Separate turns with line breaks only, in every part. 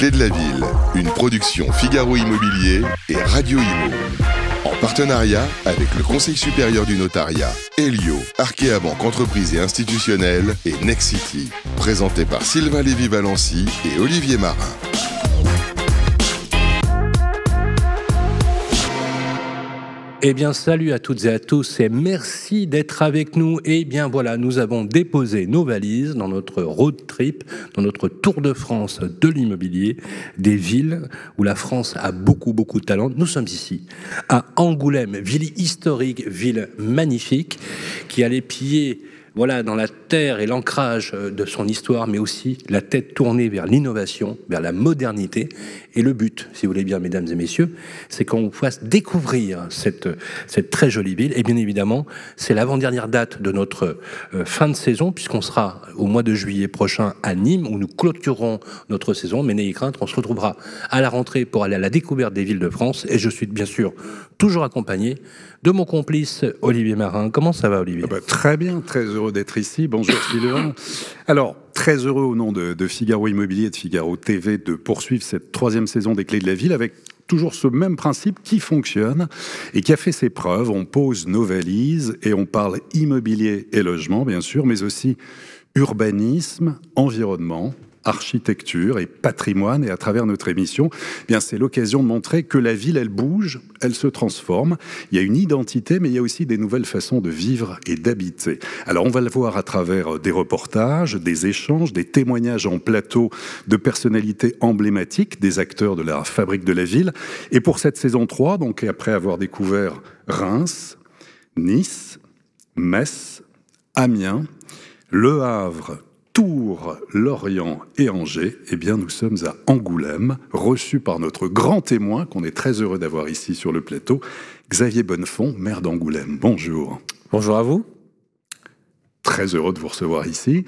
clés de la ville, une production Figaro Immobilier et Radio Imo. En partenariat avec le Conseil supérieur du notariat, Elio, Arkea Banque Entreprise et Institutionnelle et Nexity. Présenté par Sylvain Lévy-Valency et Olivier Marin.
Eh bien, salut à toutes et à tous et merci d'être avec nous. Eh bien, voilà, nous avons déposé nos valises dans notre road trip, dans notre tour de France de l'immobilier, des villes où la France a beaucoup de talent. Nous sommes ici, à Angoulême, ville historique, ville magnifique, qui a les pieds dans la terre et l'ancrage de son histoire, mais aussi la tête tournée vers l'innovation, vers la modernité. Et le but, si vous voulez bien, mesdames et messieurs, c'est qu'on vous fasse découvrir cette très jolie ville. Et bien évidemment, c'est l'avant-dernière date de notre fin de saison, puisqu'on sera au mois de juillet prochain à Nîmes, où nous clôturerons notre saison. Mais n'ayez crainte, on se retrouvera à la rentrée pour aller à la découverte des villes de France. Et je suis bien sûr toujours accompagné de mon complice Olivier Marin. Comment ça va, Olivier ?
Très bien, très heureux d'être ici. Bonjour Sylvain. Alors, très heureux au nom de Figaro Immobilier et de Figaro TV de poursuivre cette troisième saison des Clés de la Ville avec toujours ce même principe qui fonctionne et qui a fait ses preuves. On pose nos valises et on parle immobilier et logement, bien sûr, mais aussi urbanisme, environnement, architecture et patrimoine. Et à travers notre émission, c'est l'occasion de montrer que la ville, elle bouge, elle se transforme. Il y a une identité, mais il y a aussi des nouvelles façons de vivre et d'habiter. Alors, on va le voir à travers des reportages, des échanges, des témoignages en plateau de personnalités emblématiques, des acteurs de la fabrique de la ville. Et pour cette saison 3, donc après avoir découvert Reims, Nice, Metz, Amiens, Le Havre, Tours, Lorient et Angers, nous sommes à Angoulême, reçus par notre grand témoin, qu'on est très heureux d'avoir ici sur le plateau, Xavier Bonnefond, maire d'Angoulême. Bonjour.
Bonjour à vous.
Très heureux de vous recevoir ici.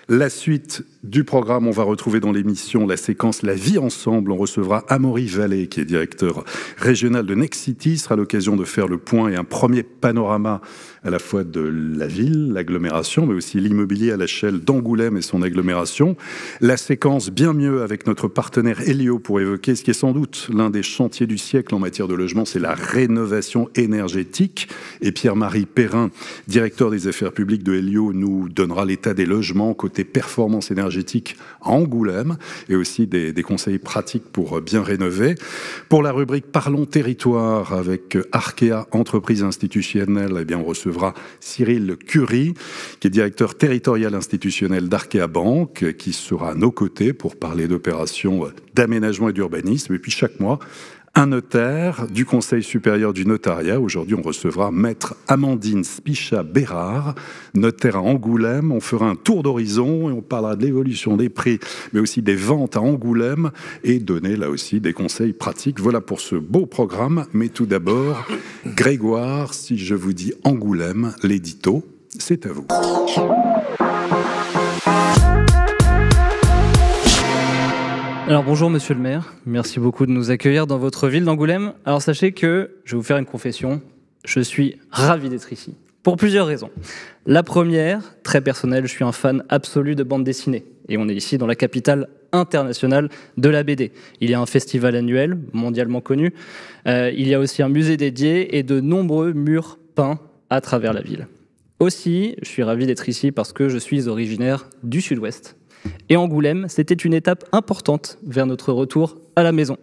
La suite du programme, on va retrouver dans l'émission la séquence La vie ensemble. On recevra Amaury Vallée, qui est directeur régional de Nexity. Ce sera l'occasion de faire le point et un premier panorama à la fois de la ville, l'agglomération, mais aussi l'immobilier à l'échelle d'Angoulême et son agglomération. La séquence bien mieux avec notre partenaire Elio pour évoquer ce qui est sans doute l'un des chantiers du siècle en matière de logement, c'est la rénovation énergétique. Et Pierre-Marie Perrin, directeur des affaires publiques de Elio, nous donnera l'état des logements côté performance énergétique à Angoulême et aussi des conseils pratiques pour bien rénover. Pour la rubrique Parlons territoire avec Arkea Entreprise Institutionnelle, on recevra Cyril Curie, qui est directeur territorial institutionnel d'Arkea Banque, qui sera à nos côtés pour parler d'opérations d'aménagement et d'urbanisme. Et puis chaque mois, un notaire du Conseil supérieur du notariat. Aujourd'hui, on recevra Maître Amandine Spichat-Bérard, notaire à Angoulême. On fera un tour d'horizon et on parlera de l'évolution des prix, mais aussi des ventes à Angoulême et donner là aussi des conseils pratiques. Voilà pour ce beau programme. Mais tout d'abord, Grégoire, si je vous dis Angoulême, l'édito, c'est à vous.
Alors bonjour monsieur le maire, merci beaucoup de nous accueillir dans votre ville d'Angoulême. Alors sachez que, je vais vous faire une confession, je suis ravi d'être ici, pour plusieurs raisons. La première, très personnelle, je suis un fan absolu de bande dessinée, et on est ici dans la capitale internationale de la BD. Il y a un festival annuel, mondialement connu, il y a aussi un musée dédié et de nombreux murs peints à travers la ville. Aussi, je suis ravi d'être ici parce que je suis originaire du Sud-Ouest. Et Angoulême, c'était une étape importante vers notre retour à la maison.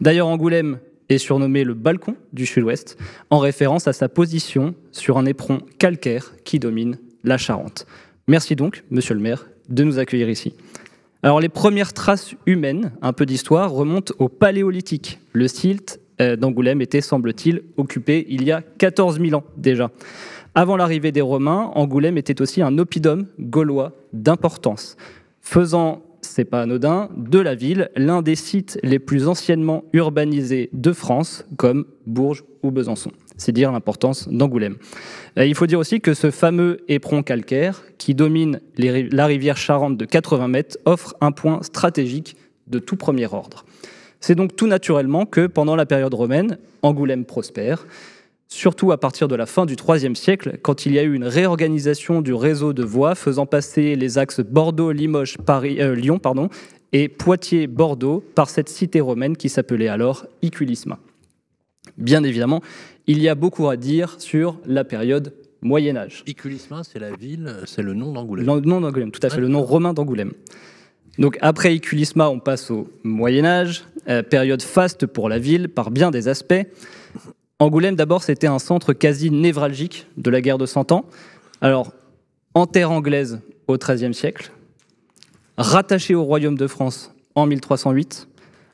D'ailleurs, Angoulême est surnommé le balcon du Sud-Ouest, en référence à sa position sur un éperon calcaire qui domine la Charente. Merci donc, monsieur le maire, de nous accueillir ici. Alors, les premières traces humaines, un peu d'histoire, remontent au Paléolithique. Le site d'Angoulême était, semble-t-il, occupé il y a 14 000 ans déjà. Avant l'arrivée des Romains, Angoulême était aussi un oppidum gaulois d'importance, faisant, c'est pas anodin, de la ville l'un des sites les plus anciennement urbanisés de France, comme Bourges ou Besançon. C'est dire l'importance d'Angoulême. Il faut dire aussi que ce fameux éperon calcaire, qui domine la rivière Charente de 80 mètres, offre un point stratégique de tout premier ordre. C'est donc tout naturellement que, pendant la période romaine, Angoulême prospère, surtout à partir de la fin du IIIe siècle, quand il y a eu une réorganisation du réseau de voies faisant passer les axes Bordeaux, Limoges, Lyon, et Poitiers-Bordeaux par cette cité romaine qui s'appelait alors Iculisma. Bien évidemment, il y a beaucoup à dire sur la période Moyen-Âge.
Iculisma, c'est la ville, c'est le nom d'Angoulême.
Le nom d'Angoulême, tout à fait, le nom romain d'Angoulême. Donc après Iculisma, on passe au Moyen-Âge, période faste pour la ville par bien des aspects. Angoulême, d'abord, c'était un centre quasi névralgique de la guerre de Cent Ans. Alors, en terre anglaise au XIIIe siècle, rattachée au royaume de France en 1308,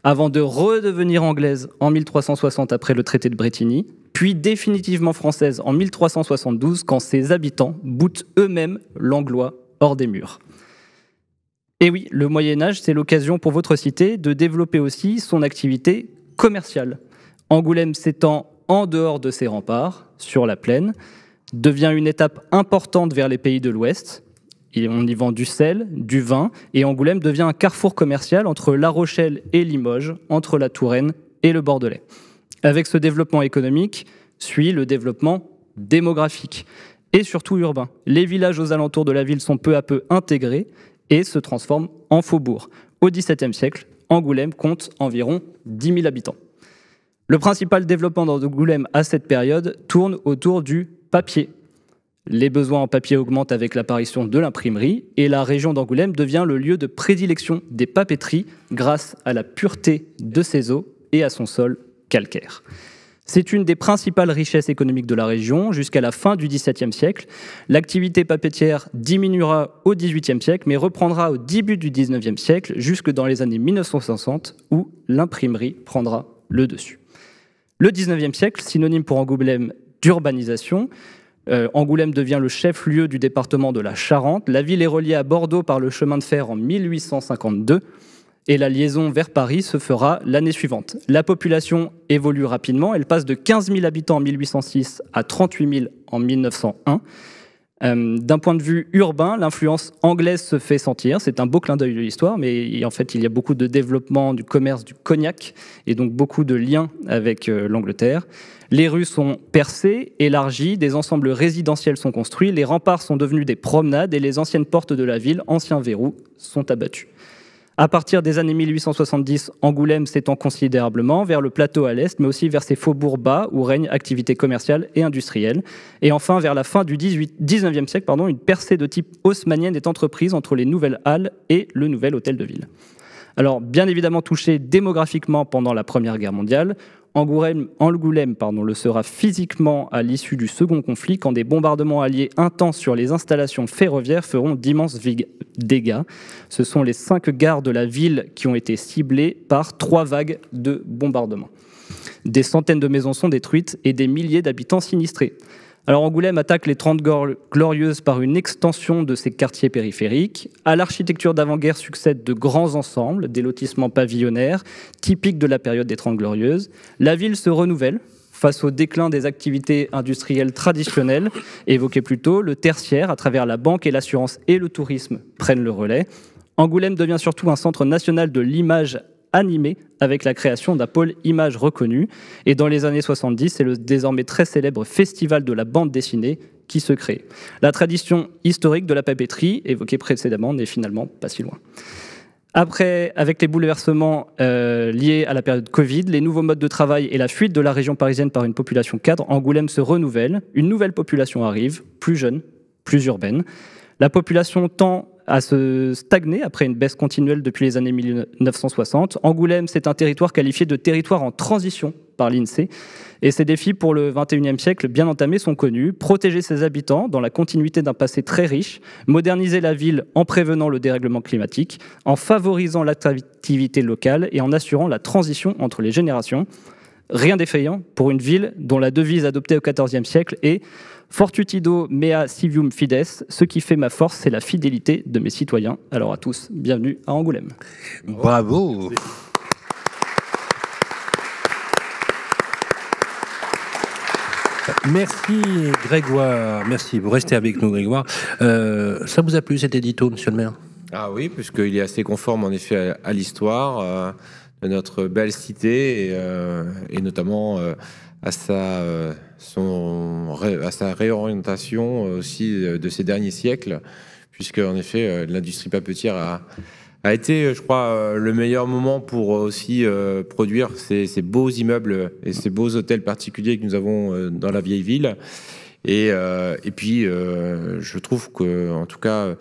avant de redevenir anglaise en 1360 après le traité de Brétigny, puis définitivement française en 1372 quand ses habitants boutent eux-mêmes l'anglois hors des murs. Et oui, le Moyen-Âge, c'est l'occasion pour votre cité de développer aussi son activité commerciale. Angoulême s'étend en dehors de ses remparts, sur la plaine, devient une étape importante vers les pays de l'Ouest. On y vend du sel, du vin, et Angoulême devient un carrefour commercial entre La Rochelle et Limoges, entre la Touraine et le Bordelais. Avec ce développement économique, suit le développement démographique, et surtout urbain. Les villages aux alentours de la ville sont peu à peu intégrés et se transforment en faubourgs. Au XVIIe siècle, Angoulême compte environ 10 000 habitants. Le principal développement d'Angoulême à cette période tourne autour du papier. Les besoins en papier augmentent avec l'apparition de l'imprimerie et la région d'Angoulême devient le lieu de prédilection des papeteries grâce à la pureté de ses eaux et à son sol calcaire. C'est une des principales richesses économiques de la région jusqu'à la fin du XVIIe siècle. L'activité papetière diminuera au XVIIIe siècle mais reprendra au début du XIXe siècle jusque dans les années 1960 où l'imprimerie prendra le dessus. Le XIXe siècle, synonyme pour Angoulême d'urbanisation, Angoulême devient le chef-lieu du département de la Charente. La ville est reliée à Bordeaux par le chemin de fer en 1852 et la liaison vers Paris se fera l'année suivante. La population évolue rapidement. Elle passe de 15 000 habitants en 1806 à 38 000 en 1901. D'un point de vue urbain, l'influence anglaise se fait sentir. C'est un beau clin d'œil de l'histoire, mais en fait, il y a beaucoup de développement du commerce du cognac et donc beaucoup de liens avec l'Angleterre. Les rues sont percées, élargies, des ensembles résidentiels sont construits, les remparts sont devenus des promenades et les anciennes portes de la ville, anciens verrous, sont abattus. À partir des années 1870, Angoulême s'étend considérablement vers le plateau à l'est, mais aussi vers ses faubourgs bas où règne activité commerciale et industrielle. Et enfin, vers la fin du XIXe siècle, une percée de type haussmannienne est entreprise entre les nouvelles halles et le nouvel hôtel de ville. Alors, bien évidemment touché démographiquement pendant la Première Guerre mondiale, Angoulême le sera physiquement à l'issue du second conflit quand des bombardements alliés intenses sur les installations ferroviaires feront d'immenses dégâts. Ce sont les 5 gares de la ville qui ont été ciblées par 3 vagues de bombardements. Des centaines de maisons sont détruites et des milliers d'habitants sinistrés. Alors Angoulême attaque les 30 Glorieuses par une extension de ses quartiers périphériques. À l'architecture d'avant-guerre succèdent de grands ensembles, des lotissements pavillonnaires, typiques de la période des 30 Glorieuses. La ville se renouvelle face au déclin des activités industrielles traditionnelles, évoquées plus tôt. Le tertiaire, à travers la banque et l'assurance et le tourisme, prennent le relais. Angoulême devient surtout un centre national de l'image animé avec la création d'un pôle image reconnu. Et dans les années 70, c'est le désormais très célèbre festival de la bande dessinée qui se crée. La tradition historique de la papeterie, évoquée précédemment, n'est finalement pas si loin. Après, avec les bouleversements liés à la période Covid, les nouveaux modes de travail et la fuite de la région parisienne par une population cadre, Angoulême se renouvelle. Une nouvelle population arrive, plus jeune, plus urbaine. La population tend à se stagner après une baisse continuelle depuis les années 1960. Angoulême, c'est un territoire qualifié de territoire en transition par l'INSEE. Et ses défis pour le XXIe siècle bien entamés sont connus. Protéger ses habitants dans la continuité d'un passé très riche, moderniser la ville en prévenant le dérèglement climatique, en favorisant l'attractivité locale et en assurant la transition entre les générations. Rien d'effrayant pour une ville dont la devise adoptée au XIVe siècle est « Fortitudo mea civium fides », ce qui fait ma force, c'est la fidélité de mes citoyens. Alors à tous, bienvenue à Angoulême.
Bravo. Merci Grégoire, merci. Vous restez avec nous Grégoire. Ça vous a plu cet édito, monsieur le maire?
Ah oui, puisqu'il est assez conforme en effet à l'histoire de notre belle cité et notamment à sa réorientation aussi de ces derniers siècles, puisque en effet l'industrie papetière a été, je crois, le meilleur moment pour aussi produire ces beaux immeubles et ces beaux hôtels particuliers que nous avons dans la vieille ville. Et puis, je trouve que, en tout cas,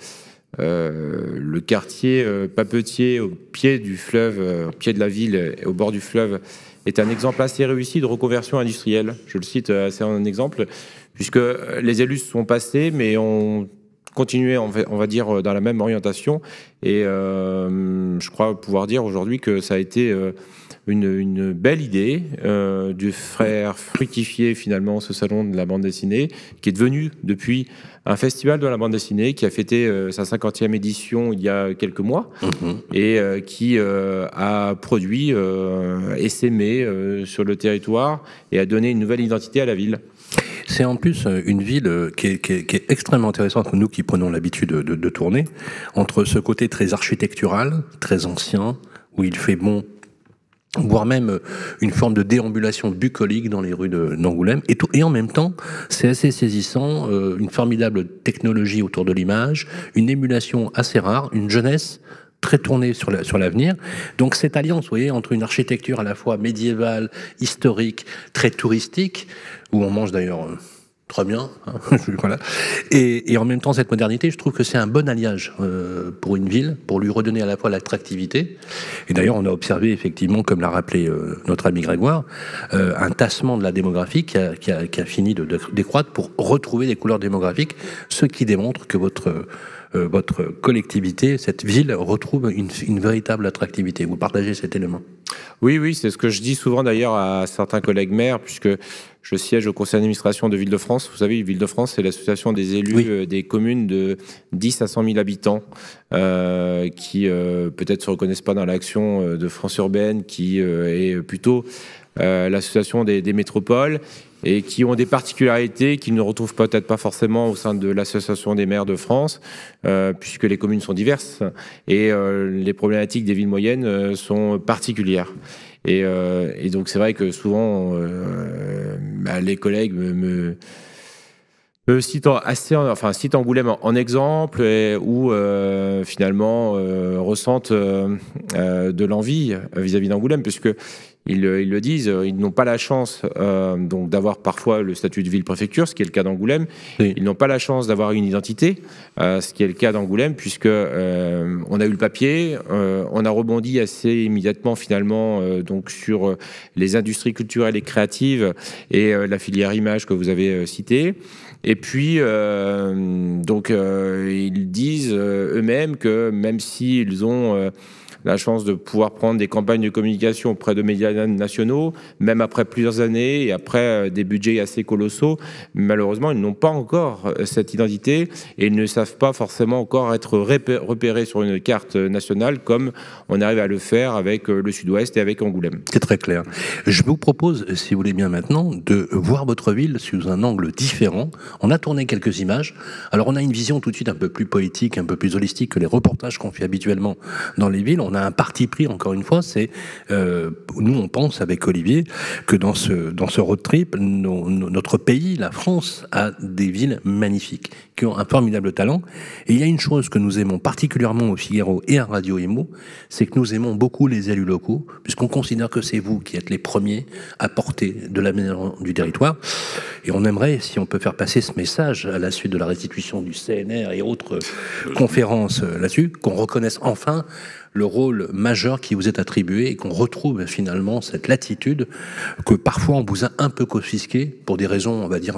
le quartier papetier au pied du fleuve, au pied de la ville et au bord du fleuve, est un exemple assez réussi de reconversion industrielle. Je le cite assez en exemple, puisque les élus se sont passés, mais ont continué, on va dire, dans la même orientation. Et je crois pouvoir dire aujourd'hui que ça a été une belle idée de faire fructifier finalement ce salon de la bande dessinée, qui est devenu depuis un festival de la bande dessinée, qui a fêté sa 50e édition il y a quelques mois, et qui a produit et s'aimé sur le territoire et a donné une nouvelle identité à la ville.
C'est en plus une ville qui est extrêmement intéressante, nous qui prenons l'habitude de tourner, entre ce côté très architectural, très ancien, où il fait bon, voire même une forme de déambulation bucolique dans les rues d'Angoulême, et en même temps, c'est assez saisissant, une formidable technologie autour de l'image, une émulation assez rare, une jeunesse très tournée sur l'avenir. Donc cette alliance, vous voyez, entre une architecture à la fois médiévale, historique, très touristique, où on mange d'ailleurs très bien, hein, voilà. Et en même temps cette modernité, je trouve que c'est un bon alliage pour une ville, pour lui redonner à la fois l'attractivité. Et d'ailleurs, on a observé effectivement, comme l'a rappelé notre ami Grégoire, un tassement de la démographie qui a fini de décroître pour retrouver des couleurs démographiques, ce qui démontre que votre collectivité, cette ville, retrouve une véritable attractivité. Vous partagez cet élément?
Oui, c'est ce que je dis souvent d'ailleurs à certains collègues maires, puisque je siège au conseil d'administration de Ville-de-France. Vous savez, Ville-de-France, c'est l'association des élus des communes de 10 à 100 000 habitants qui peut-être se reconnaissent pas dans l'action de France Urbaine, qui est plutôt l'association des métropoles, et qui ont des particularités qu'ils ne retrouvent peut-être pas forcément au sein de l'Association des maires de France, puisque les communes sont diverses et les problématiques des villes moyennes sont particulières. Et donc c'est vrai que souvent les collègues me citent Angoulême en exemple, ou finalement ressentent de l'envie vis-à-vis d'Angoulême, puisque ils le disent, ils n'ont pas la chance donc d'avoir parfois le statut de ville-préfecture, ce qui est le cas d'Angoulême. Oui. Ils n'ont pas la chance d'avoir une identité, ce qui est le cas d'Angoulême, puisque on a eu le papier, on a rebondi assez immédiatement finalement donc sur les industries culturelles et créatives et la filière image que vous avez citée. Et puis, ils disent eux-mêmes que même s'ils ont la chance de pouvoir prendre des campagnes de communication auprès de médias nationaux, même après plusieurs années et après des budgets assez colossaux, malheureusement, ils n'ont pas encore cette identité et ils ne savent pas forcément encore être repérés sur une carte nationale comme on arrive à le faire avec le Sud-Ouest et avec Angoulême.
C'est très clair. Je vous propose, si vous voulez bien maintenant, de voir votre ville sous un angle différent. On a tourné quelques images. Alors, on a une vision tout de suite un peu plus poétique, un peu plus holistique que les reportages qu'on fait habituellement dans les villes. On a un parti pris, encore une fois, c'est nous on pense avec Olivier que dans ce road trip, notre pays, la France, a des villes magnifiques qui ont un formidable talent. Et il y a une chose que nous aimons particulièrement au Figaro et à Radio Imo, c'est que nous aimons beaucoup les élus locaux, puisqu'on considère que c'est vous qui êtes les premiers à porter de l'aménagement du territoire. Et on aimerait, si on peut faire passer ce message à la suite de la restitution du CNR et autres conférences là-dessus, qu'on reconnaisse enfin le rôle majeur qui vous est attribué et qu'on retrouve finalement cette latitude que parfois on vous a un peu confisquée pour des raisons, on va dire,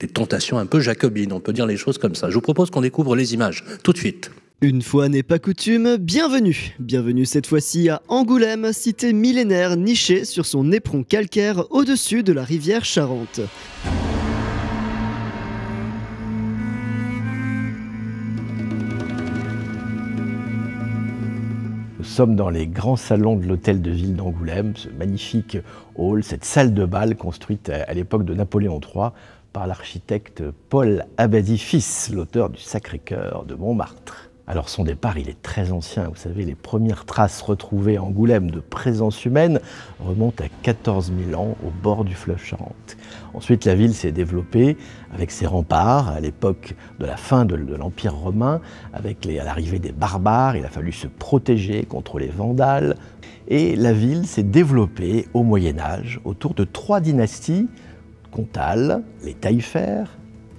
des tentations un peu jacobines, on peut dire les choses comme ça. Je vous propose qu'on découvre les images tout de suite.
Une fois n'est pas coutume, bienvenue. Bienvenue cette fois-ci à Angoulême, cité millénaire nichée sur son éperon calcaire au-dessus de la rivière Charente.
Nous sommes dans les grands salons de l'hôtel de ville d'Angoulême, ce magnifique hall, cette salle de bal construite à l'époque de Napoléon III par l'architecte Paul Abadie fils, l'auteur du Sacré-Cœur de Montmartre. Alors son départ, il est très ancien. Vous savez, les premières traces retrouvées à Angoulême de présence humaine remontent à 14 000 ans au bord du fleuve Charente. Ensuite, la ville s'est développée avec ses remparts à l'époque de la fin de l'Empire romain, avec à l'arrivée des barbares. Il a fallu se protéger contre les Vandales. Et la ville s'est développée au Moyen-Âge autour de 3 dynasties comtales, les Taillefer,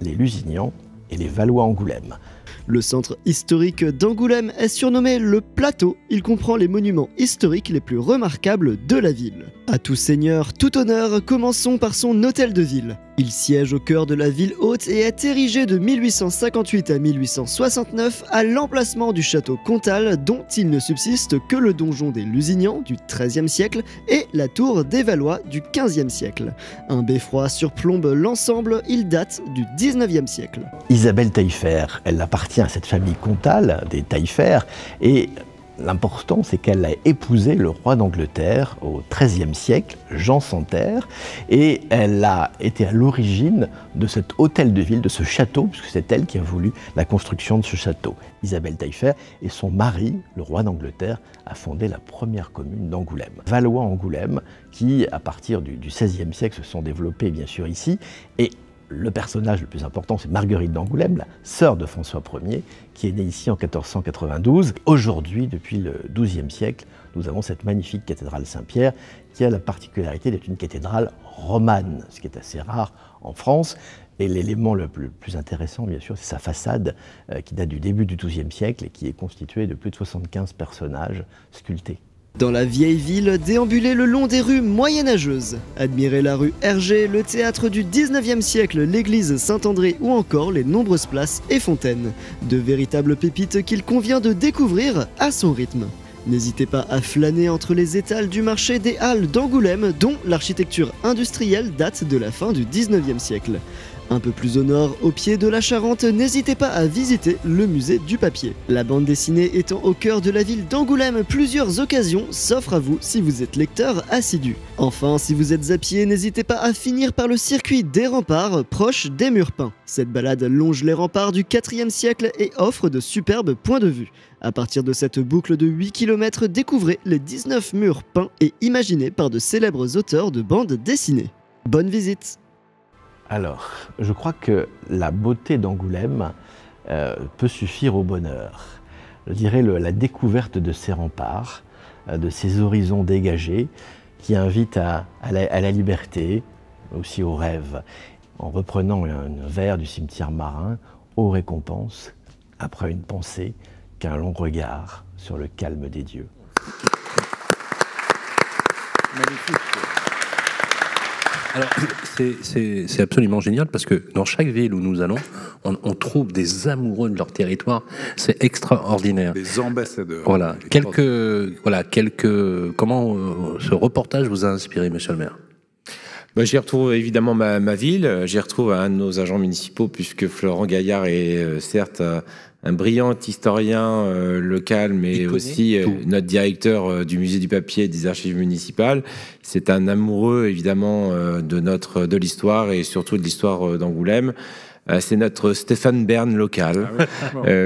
les Lusignans et les Valois-Angoulême.
Le centre historique d'Angoulême est surnommé le Plateau. Il comprend les monuments historiques les plus remarquables de la ville. À tout seigneur, tout honneur, commençons par son hôtel de ville. Il siège au cœur de la ville haute et est érigé de 1858 à 1869 à l'emplacement du château comtal dont il ne subsiste que le donjon des Lusignans du XIIIe siècle et la tour des Valois du XVe siècle. Un beffroi surplombe l'ensemble, il date du XIXe siècle.
Isabelle Taillefer, elle appartient à cette famille comtale des Taillefer et l'important, c'est qu'elle a épousé le roi d'Angleterre au XIIIe siècle, Jean Santerre, et elle a été à l'origine de cet hôtel de ville, de ce château, puisque c'est elle qui a voulu la construction de ce château. Isabelle Taillefer et son mari, le roi d'Angleterre, a fondé la première commune d'Angoulême. Valois-Angoulême, qui, à partir du XVIe siècle, se sont développés bien sûr ici, et le personnage le plus important, c'est Marguerite d'Angoulême, la sœur de François Ier, qui est née ici en 1492. Aujourd'hui, depuis le XIIe siècle, nous avons cette magnifique cathédrale Saint-Pierre qui a la particularité d'être une cathédrale romane, ce qui est assez rare en France. Et l'élément le plus intéressant, bien sûr, c'est sa façade qui date du début du XIIe siècle et qui est constituée de plus de 75 personnages sculptés.
Dans la vieille ville, déambulez le long des rues moyenâgeuses. Admirez la rue Hergé, le théâtre du 19e siècle, l'église Saint-André ou encore les nombreuses places et fontaines. De véritables pépites qu'il convient de découvrir à son rythme. N'hésitez pas à flâner entre les étals du marché des Halles d'Angoulême, dont l'architecture industrielle date de la fin du 19e siècle. Un peu plus au nord, au pied de la Charente, n'hésitez pas à visiter le musée du papier. La bande dessinée étant au cœur de la ville d'Angoulême, plusieurs occasions s'offrent à vous si vous êtes lecteur assidu. Enfin, si vous êtes à pied, n'hésitez pas à finir par le circuit des remparts, proche des murs peints. Cette balade longe les remparts du 4e siècle et offre de superbes points de vue. À partir de cette boucle de 8 km, découvrez les 19 murs peints et imaginés par de célèbres auteurs de bandes dessinées. Bonne visite!
Alors, je crois que la beauté d'Angoulême peut suffire au bonheur. Je dirais la découverte de ces remparts, de ces horizons dégagés, qui invitent à la liberté, aussi au rêve. En reprenant un vers du cimetière marin, ô récompense, après une pensée, qu'un long regard sur le calme des dieux.
Magnifique.
Alors, c'est absolument génial parce que dans chaque ville où nous allons, on trouve des amoureux de leur territoire. C'est extraordinaire.
Des ambassadeurs.
Voilà. Comment ce reportage vous a inspiré, monsieur le maire?
J'y retrouve évidemment ma ville, j'y retrouve un de nos agents municipaux, puisque Florent Gaillard est certes un brillant historien local, mais aussi notre directeur du musée du papier et des archives municipales. C'est un amoureux évidemment de l'histoire et surtout de l'histoire d'Angoulême. C'est notre Stéphane Bern local,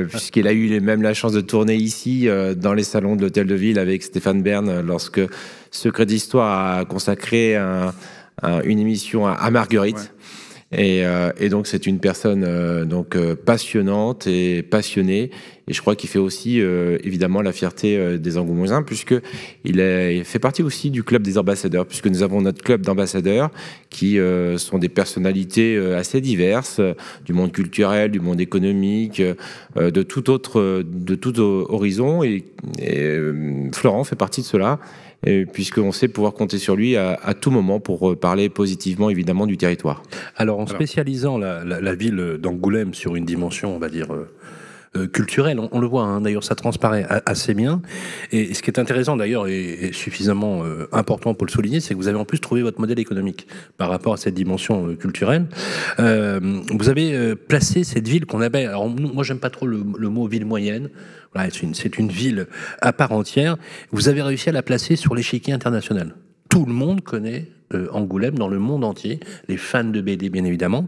puisqu'il a eu même la chance de tourner ici dans les salons de l'hôtel de ville avec Stéphane Bern lorsque Secret d'Histoire a consacré une émission à Marguerite. Ouais. Et donc c'est une personne passionnante et passionnée, et je crois qu'il fait aussi évidemment la fierté des Angoumoisins, puisque il fait partie aussi du club des ambassadeurs, puisque nous avons notre club d'ambassadeurs qui sont des personnalités assez diverses du monde culturel, du monde économique, de tout horizon, et Florent fait partie de cela. Puisqu'on sait pouvoir compter sur lui à tout moment pour parler positivement, évidemment, du territoire.
Alors, en spécialisant la ville d'Angoulême sur une dimension, on va dire, culturelle, on le voit, hein, d'ailleurs, ça transparaît assez bien. Et ce qui est intéressant, d'ailleurs, et suffisamment important pour le souligner, c'est que vous avez en plus trouvé votre modèle économique par rapport à cette dimension culturelle. Vous avez placé cette ville qu'on appelle... Alors, moi, j'aime pas trop le mot ville moyenne. Voilà, c'est une ville à part entière. Vous avez réussi à la placer sur l'échiquier international. Tout le monde connaît Angoulême dans le monde entier, les fans de BD bien évidemment.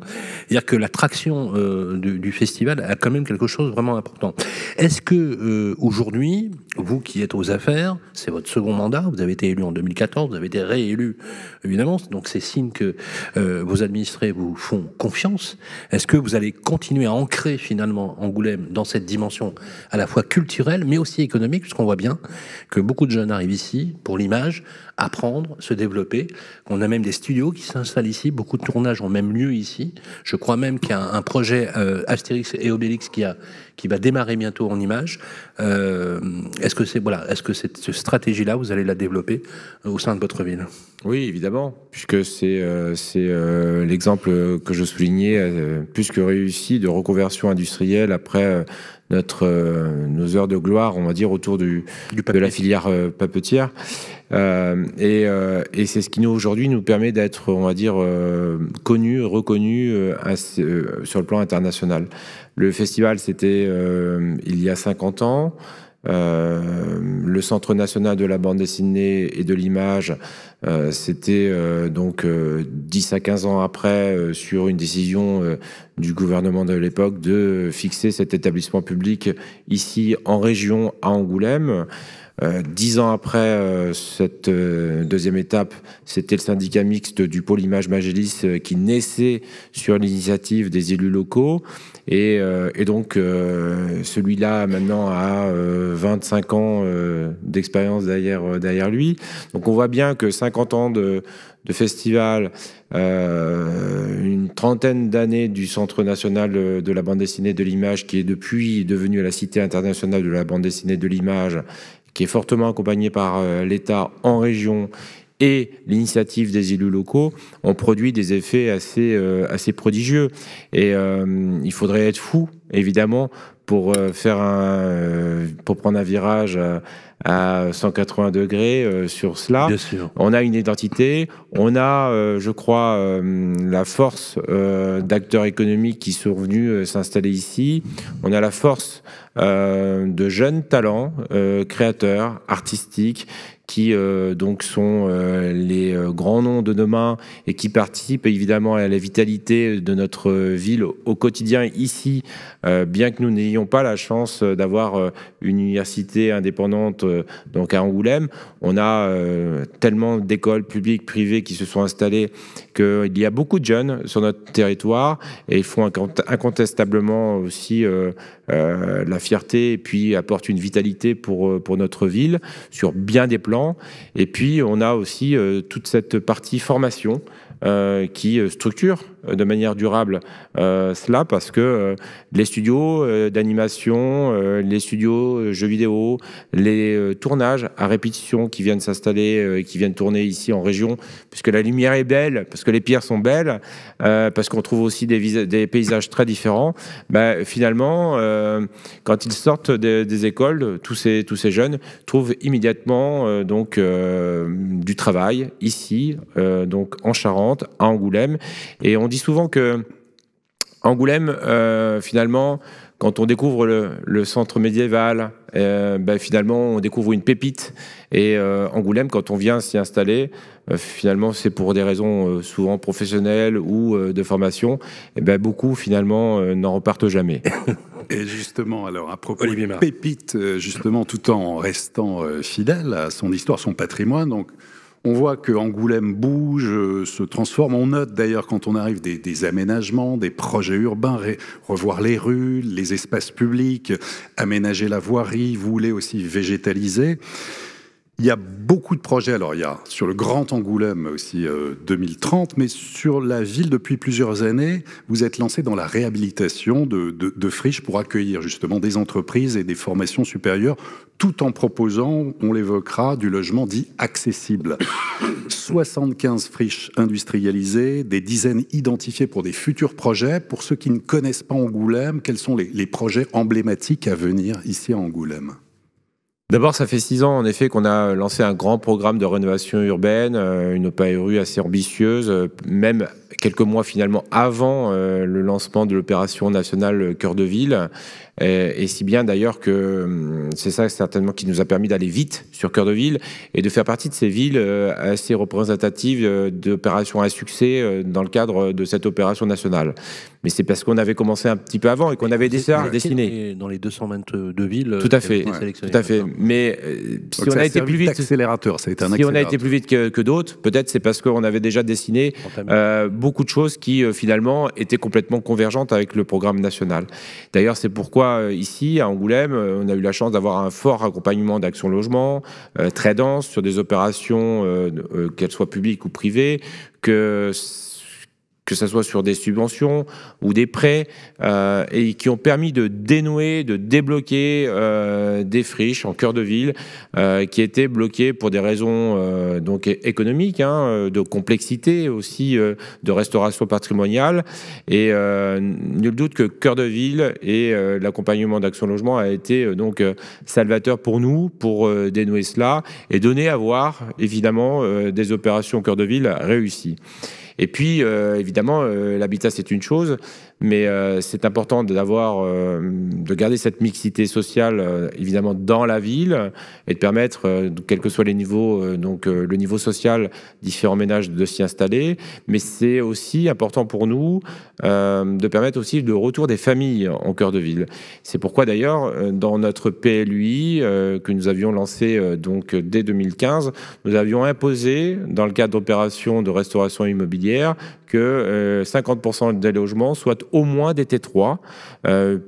C'est-à-dire que l'attraction du festival a quand même quelque chose de vraiment important. Est-ce que aujourd'hui, vous qui êtes aux affaires, c'est votre second mandat, vous avez été élu en 2014, vous avez été réélu évidemment, donc c'est signe que vos administrés vous font confiance. Est-ce que vous allez continuer à ancrer finalement Angoulême dans cette dimension à la fois culturelle mais aussi économique, puisqu'on voit bien que beaucoup de jeunes arrivent ici pour l'image, apprendre, se développer, qu'on a même des studios qui s'installent ici, beaucoup de tournages ont même lieu ici. Je crois même qu'il y a un projet Astérix et Obélix qui va démarrer bientôt en images. Est-ce que cette stratégie-là, vous allez la développer au sein de votre ville?
Oui, évidemment, puisque c'est l'exemple que je soulignais, plus que réussi, de reconversion industrielle après nos heures de gloire, on va dire, autour de la filière papetière. Et c'est ce qui aujourd'hui nous permet d'être, on va dire, connus, reconnus sur le plan international. Le festival, c'était il y a 50 ans. Le Centre national de la bande dessinée et de l'image, c'était donc 10 à 15 ans après, sur une décision du gouvernement de l'époque de fixer cet établissement public ici en région à Angoulême. 10 ans après cette deuxième étape, c'était le syndicat mixte du pôle Image Magélis qui naissait sur l'initiative des élus locaux. Et donc, celui-là, maintenant, a 25 ans d'expérience derrière lui. Donc, on voit bien que 50 ans de festival, une trentaine d'années du Centre national de la bande dessinée et de l'image, qui est depuis devenu la Cité internationale de la bande dessinée et de l'image, qui est fortement accompagné par l'État en région et l'initiative des élus locaux, ont produit des effets assez prodigieux. Et il faudrait être fou, évidemment, pour prendre un virage à 180 degrés sur cela.
Bien sûr.
On a une identité, on a, je crois, la force d'acteurs économiques qui sont venus s'installer ici. On a la force de jeunes talents, créateurs, artistiques, qui donc sont les grands noms de demain et qui participent évidemment à la vitalité de notre ville au quotidien ici, bien que nous n'ayons pas la chance d'avoir une université indépendante donc à Angoulême. On a tellement d'écoles publiques, privées qui se sont installées qu'il y a beaucoup de jeunes sur notre territoire et ils font incontestablement aussi la fierté et puis apportent une vitalité pour notre ville sur bien des plans. Et puis on a aussi toute cette partie formation qui structure de manière durable cela, parce que les studios d'animation, les studios jeux vidéo, les tournages à répétition qui viennent s'installer, qui viennent tourner ici en région, puisque la lumière est belle, parce que les pierres sont belles, parce qu'on trouve aussi des paysages très différents, finalement, quand ils sortent des écoles, tous ces jeunes trouvent immédiatement du travail ici, donc en Charente, à Angoulême. Et on dit souvent que Angoulême, finalement, quand on découvre le centre médiéval, finalement, on découvre une pépite. Et Angoulême, quand on vient s'y installer, finalement, c'est pour des raisons souvent professionnelles ou de formation. Et beaucoup, finalement, n'en repartent jamais.
Et justement, alors, à propos de pépite, justement, tout en restant fidèle à son histoire, son patrimoine, donc, on voit que Angoulême bouge, se transforme. On note d'ailleurs quand on arrive des aménagements, des projets urbains, revoir les rues, les espaces publics, aménager la voirie, vous voulez aussi végétaliser. Il y a beaucoup de projets. Alors, il y a sur le Grand Angoulême aussi 2030, mais sur la ville depuis plusieurs années, vous êtes lancé dans la réhabilitation de friches pour accueillir justement des entreprises et des formations supérieures, tout en proposant, on l'évoquera, du logement dit accessible. 75 friches industrialisées, des dizaines identifiées pour des futurs projets. Pour ceux qui ne connaissent pas Angoulême, quels sont les projets emblématiques à venir ici à Angoulême ?
D'abord, ça fait 6 ans, en effet, qu'on a lancé un grand programme de rénovation urbaine, une OPARU assez ambitieuse, même quelques mois finalement avant le lancement de l'opération nationale Cœur de Ville. Et si bien d'ailleurs que c'est ça certainement qui nous a permis d'aller vite sur Cœur de Ville et de faire partie de ces villes assez représentatives d'opérations à succès dans le cadre de cette opération nationale. Mais c'est parce qu'on avait commencé un petit peu avant et qu'on avait déjà dessiné.
Dans les 222 villes.
Tout à fait, tout à fait. Mais si on a été plus vite,
accélérateur, ça a été un
si on a été plus vite que d'autres, peut-être c'est parce qu'on avait déjà dessiné beaucoup de choses qui finalement étaient complètement convergentes avec le programme national. D'ailleurs, c'est pourquoi ici à Angoulême, on a eu la chance d'avoir un fort accompagnement d'Action Logement, très dense sur des opérations, qu'elles soient publiques ou privées, que ce soit sur des subventions ou des prêts, et qui ont permis de dénouer, de débloquer des friches en cœur de ville qui étaient bloquées pour des raisons donc économiques, de complexité aussi, de restauration patrimoniale. Et nul doute que Cœur de Ville et l'accompagnement d'Action Logement a été donc salvateur pour nous, pour dénouer cela et donner à voir évidemment des opérations Cœur de Ville réussies. Et puis, évidemment, l'habitat, c'est une chose, mais c'est important de garder cette mixité sociale, évidemment, dans la ville et de permettre, quels que soient les niveaux, le niveau social, différents ménages de s'y installer. Mais c'est aussi important pour nous de permettre aussi le retour des familles en cœur de ville. C'est pourquoi, d'ailleurs, dans notre PLUI que nous avions lancé dès 2015, nous avions imposé, dans le cadre d'opérations de restauration immobilière, que 50% des logements soient au moins des T3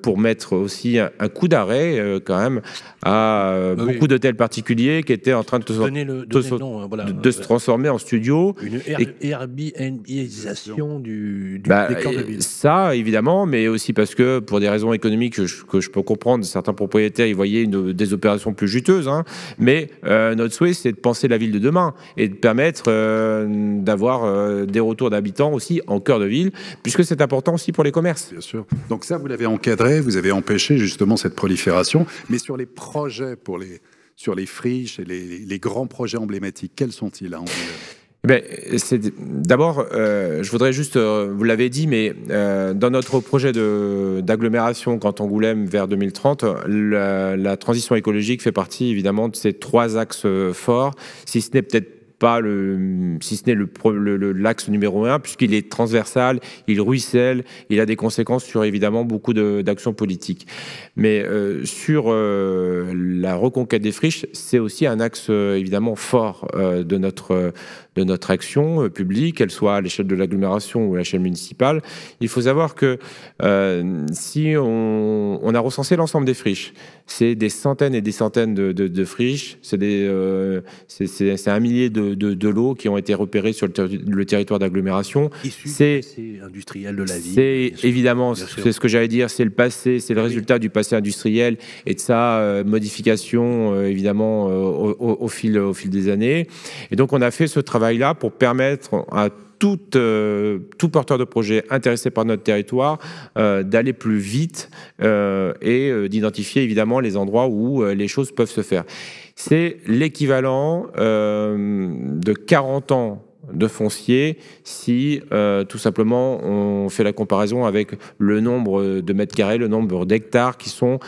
pour mettre aussi un coup d'arrêt quand même à beaucoup d'hôtels particuliers qui étaient en train de se transformer en studio.
Une Airbnbisation des cœurs de ville.
Ça, évidemment, mais aussi parce que pour des raisons économiques que je peux comprendre, certains propriétaires, ils voyaient des opérations plus juteuses. Mais notre souhait, c'est de penser la ville de demain et de permettre d'avoir des retours d'habitants aussi en cœur de ville, puisque c'est important aussi pour les commerces.
Bien sûr. Donc ça, vous l'avez encadré, vous avez empêché justement cette prolifération. Mais sur les projets, sur les friches et les grands projets emblématiques, quels sont-ils à Angoulême ?
D'abord, je voudrais juste, vous l'avez dit, mais dans notre projet d'agglomération Grand Angoulême vers 2030, la transition écologique fait partie évidemment de ces 3 axes forts, si ce n'est peut-être pas si ce n'est l'axe numéro 1, puisqu'il est transversal, il ruisselle, il a des conséquences sur évidemment beaucoup d'actions politiques. Mais sur la reconquête des friches, c'est aussi un axe évidemment fort de notre action publique, qu'elle soit à l'échelle de l'agglomération ou à l'échelle municipale. Il faut savoir que si on a recensé l'ensemble des friches, c'est des centaines et des centaines de friches, c'est 1 millier de lots qui ont été repérés sur le territoire d'agglomération.
C'est industriel de la ville.
C'est évidemment, c'est ce que j'allais dire, c'est le passé, c'est le résultat du passé industriel et de sa modification évidemment au fil des années. Et donc on a fait ce travail-là pour permettre à tout porteur de projet intéressé par notre territoire d'aller plus vite et d'identifier évidemment les endroits où les choses peuvent se faire. C'est l'équivalent de 40 ans de foncier si tout simplement on fait la comparaison avec le nombre de mètres carrés, le nombre d'hectares qui sont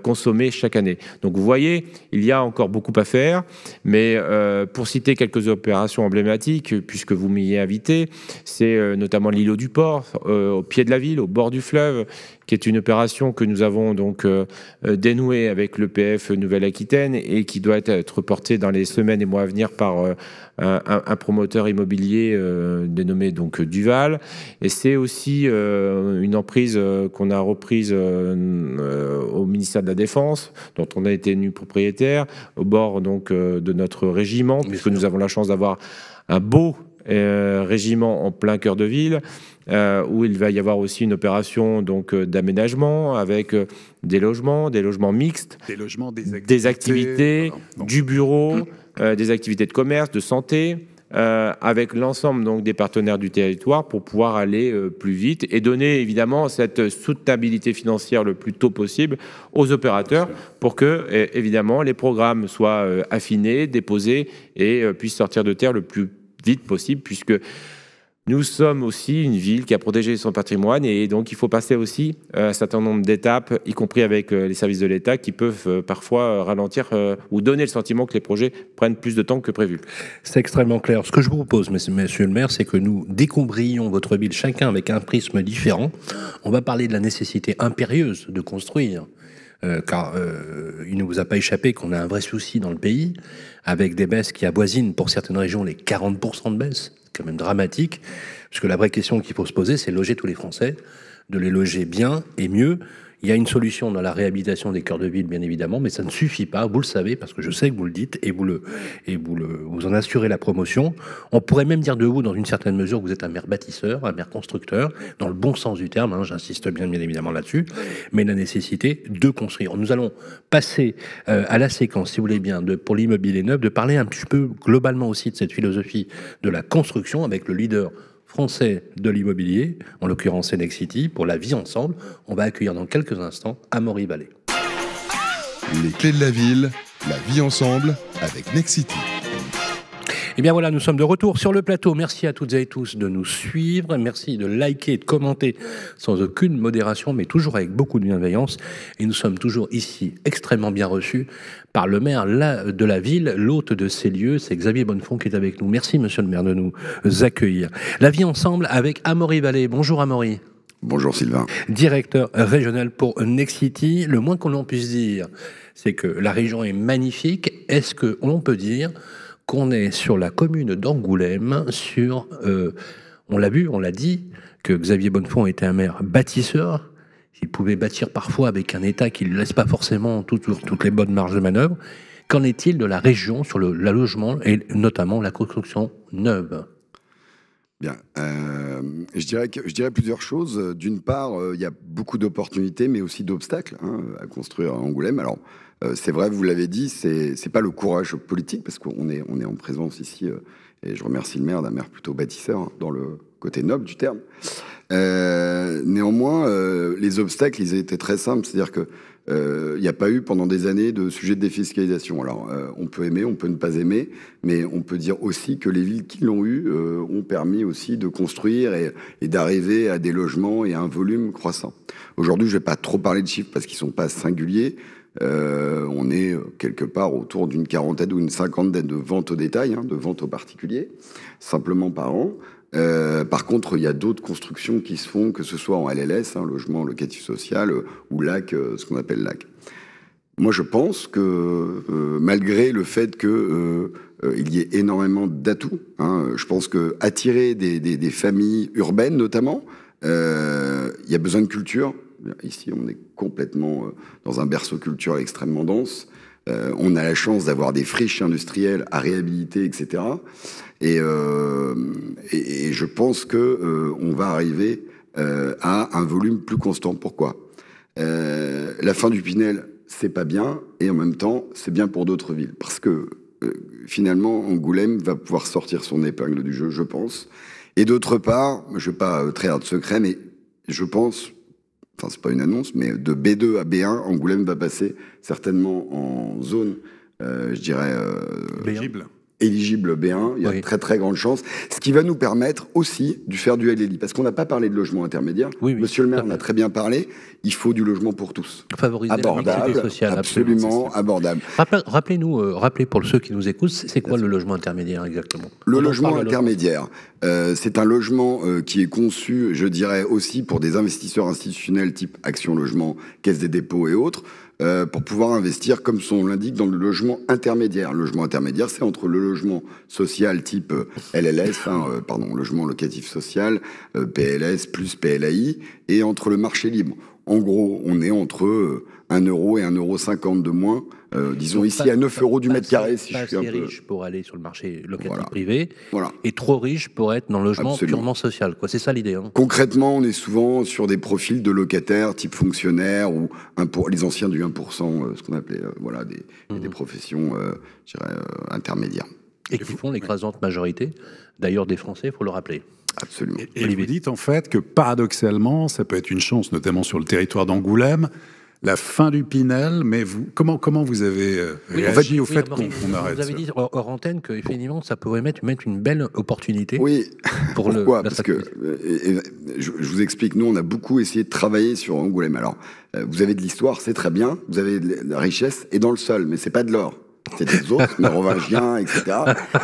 consommés chaque année. Donc vous voyez, il y a encore beaucoup à faire, mais pour citer quelques opérations emblématiques, puisque vous m'y invitez, c'est notamment l'îlot du Port, au pied de la ville, au bord du fleuve, qui est une opération que nous avons donc dénouée avec l'EPF Nouvelle-Aquitaine et qui doit être portée dans les semaines et mois à venir par un promoteur immobilier dénommé donc Duval. Et c'est aussi une emprise qu'on a reprise au ministère de la Défense, dont on a été nu propriétaire, au bord donc de notre régiment, puisque nous avons la chance d'avoir un beau régiment en plein cœur de ville, où il va y avoir aussi une opération donc d'aménagement avec des logements mixtes, des activités, du bureau, des activités de commerce, de santé, avec l'ensemble donc des partenaires du territoire pour pouvoir aller plus vite et donner évidemment cette soutenabilité financière le plus tôt possible aux opérateurs pour que évidemment les programmes soient affinés, déposés et puissent sortir de terre le plus vite possible, puisque Nous sommes aussi une ville qui a protégé son patrimoine et donc il faut passer aussi un certain nombre d'étapes, y compris avec les services de l'État, qui peuvent parfois ralentir ou donner le sentiment que les projets prennent plus de temps que prévu.
C'est extrêmement clair. Ce que je vous propose, monsieur le maire, c'est que nous découvrions votre ville chacun avec un prisme différent. On va parler de la nécessité impérieuse de construire. Car il ne vous a pas échappé qu'on a un vrai souci dans le pays, avec des baisses qui avoisinent pour certaines régions les 40% de baisse, c'est quand même dramatique, parce que la vraie question qu'il faut se poser, c'est loger tous les Français, de les loger bien et mieux. Il y a une solution dans la réhabilitation des cœurs de ville, bien évidemment, mais ça ne suffit pas, vous le savez, parce que je sais que vous le dites, et vous en assurez la promotion. On pourrait même dire de vous, dans une certaine mesure, que vous êtes un maire bâtisseur, un maire constructeur, dans le bon sens du terme, hein, j'insiste bien évidemment là-dessus, mais la nécessité de construire. Nous allons passer à la séquence, si vous voulez bien, pour l'immobilier neuf, de parler un petit peu globalement aussi de cette philosophie de la construction, avec le leader français de l'immobilier, en l'occurrence Nexity, pour la vie ensemble. On va accueillir dans quelques instants Amaury Vallée.
Les clés de la ville, la vie ensemble avec Nexity.
Et bien voilà, nous sommes de retour sur le plateau. Merci à toutes et tous de nous suivre. Merci de liker et de commenter sans aucune modération, mais toujours avec beaucoup de bienveillance. Et nous sommes toujours ici extrêmement bien reçus par le maire de la ville, l'hôte de ces lieux. C'est Xavier Bonnefond qui est avec nous. Merci, monsieur le maire, de nous accueillir. La vie ensemble avec Amaury Vallée. Bonjour Amaury.
Bonjour Sylvain.
Directeur régional pour Nexity. Le moins que l'on puisse dire, c'est que la région est magnifique. Est-ce que l'on peut dire qu'on est sur la commune d'Angoulême, on l'a vu, on l'a dit, que Xavier Bonnefond était un maire bâtisseur, il pouvait bâtir parfois avec un État qui ne laisse pas forcément toutes les bonnes marges de manœuvre. Qu'en est-il de la région sur le logement et notamment la construction neuve ?
Bien, je dirais plusieurs choses. D'une part, il y a beaucoup d'opportunités, mais aussi d'obstacles à construire à Angoulême. Alors, c'est vrai, vous l'avez dit, c'est pas le courage politique, parce qu'on est en présence ici, et je remercie le maire d'un maire plutôt bâtisseur, dans le côté noble du terme. Néanmoins, les obstacles, ils étaient très simples, c'est-à-dire que il n'y a pas eu pendant des années de sujet de défiscalisation. Alors, on peut aimer, on peut ne pas aimer, mais on peut dire aussi que les villes qui l'ont eu ont permis aussi de construire et d'arriver à des logements et à un volume croissant. Aujourd'hui, je ne vais pas trop parler de chiffres parce qu'ils ne sont pas singuliers. On est quelque part autour d'une quarantaine ou une cinquantaine de ventes au détail, de ventes aux particuliers, simplement par an. Par contre, il y a d'autres constructions qui se font, que ce soit en LLS, logement locatif social, ou LAC, ce qu'on appelle LAC. Moi, je pense que malgré le fait que il y ait énormément d'atouts, je pense que attirer des familles urbaines, notamment, il y a besoin de culture. Ici, on est complètement dans un berceau culturel extrêmement dense. On a la chance d'avoir des friches industrielles à réhabiliter, etc. Et je pense que on va arriver à un volume plus constant. Pourquoi ? La fin du Pinel, c'est pas bien, et en même temps, c'est bien pour d'autres villes. Parce que finalement, Angoulême va pouvoir sortir son épingle du jeu, je pense. Et d'autre part, je vais pas trahir de secret, mais je pense, enfin c'est pas une annonce, mais de B2 à B1, Angoulême va passer certainement en zone, je dirais, éligible B1, il y a très très grande chance, ce qui va nous permettre aussi de faire du LLI, parce qu'on n'a pas parlé de logement intermédiaire. Oui, monsieur le maire en a très bien parlé, il faut du logement pour tous.
Favoriser
abordable,
la mixité sociale,
absolument abordable.
Rappelez pour ceux qui nous écoutent, c'est quoi le logement intermédiaire exactement ?
Le logement intermédiaire, c'est un logement qui est conçu, je dirais aussi pour des investisseurs institutionnels type Action Logement, Caisse des dépôts et autres, pour pouvoir investir, comme son nom l'indique, dans le logement intermédiaire. Le logement intermédiaire, c'est entre le logement social type LLS, logement locatif social, PLS plus PLAI, et entre le marché libre. En gros, on est entre 1 euro et 1,50 € de moins. Disons donc ici à 9 € du mètre carré, si je suis un peu
riche pour aller sur le marché locatif privé, et trop riche pour être dans le logement purement social. C'est ça l'idée.
Concrètement, on est souvent sur des profils de locataires type fonctionnaires ou les anciens du 1%, ce qu'on appelait des professions, je dirais, intermédiaires.
Et qui font l'écrasante majorité, d'ailleurs des Français, il faut le rappeler.
Absolument.
Et vous dites en fait que paradoxalement, ça peut être une chance, notamment sur le territoire d'Angoulême, la fin du Pinel, mais comment vous avez réagi au fait qu'on arrête?
Vous avez dit hors antenne qu'effectivement, ça pourrait mettre une belle opportunité.
Oui,
pour
pourquoi? Parce que, je vous explique, nous, on a beaucoup essayé de travailler sur Angoulême. Alors, vous avez de l'histoire, c'est très bien, vous avez de la richesse, et dans le sol, mais c'est pas de l'or. C'est des autres, mérovingiens, etc.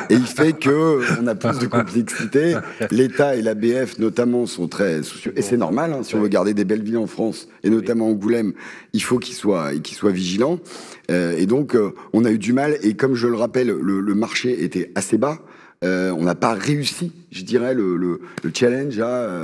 Et il fait qu'on a plus de complexité. L'État et l'ABF, notamment, sont très soucieux. Et c'est normal, hein, si on veut garder des belles villes en France, et notamment Angoulême, il faut qu'ils soient vigilants. Et donc, on a eu du mal. Et comme je le rappelle, le marché était assez bas. On n'a pas réussi, je dirais, le challenge.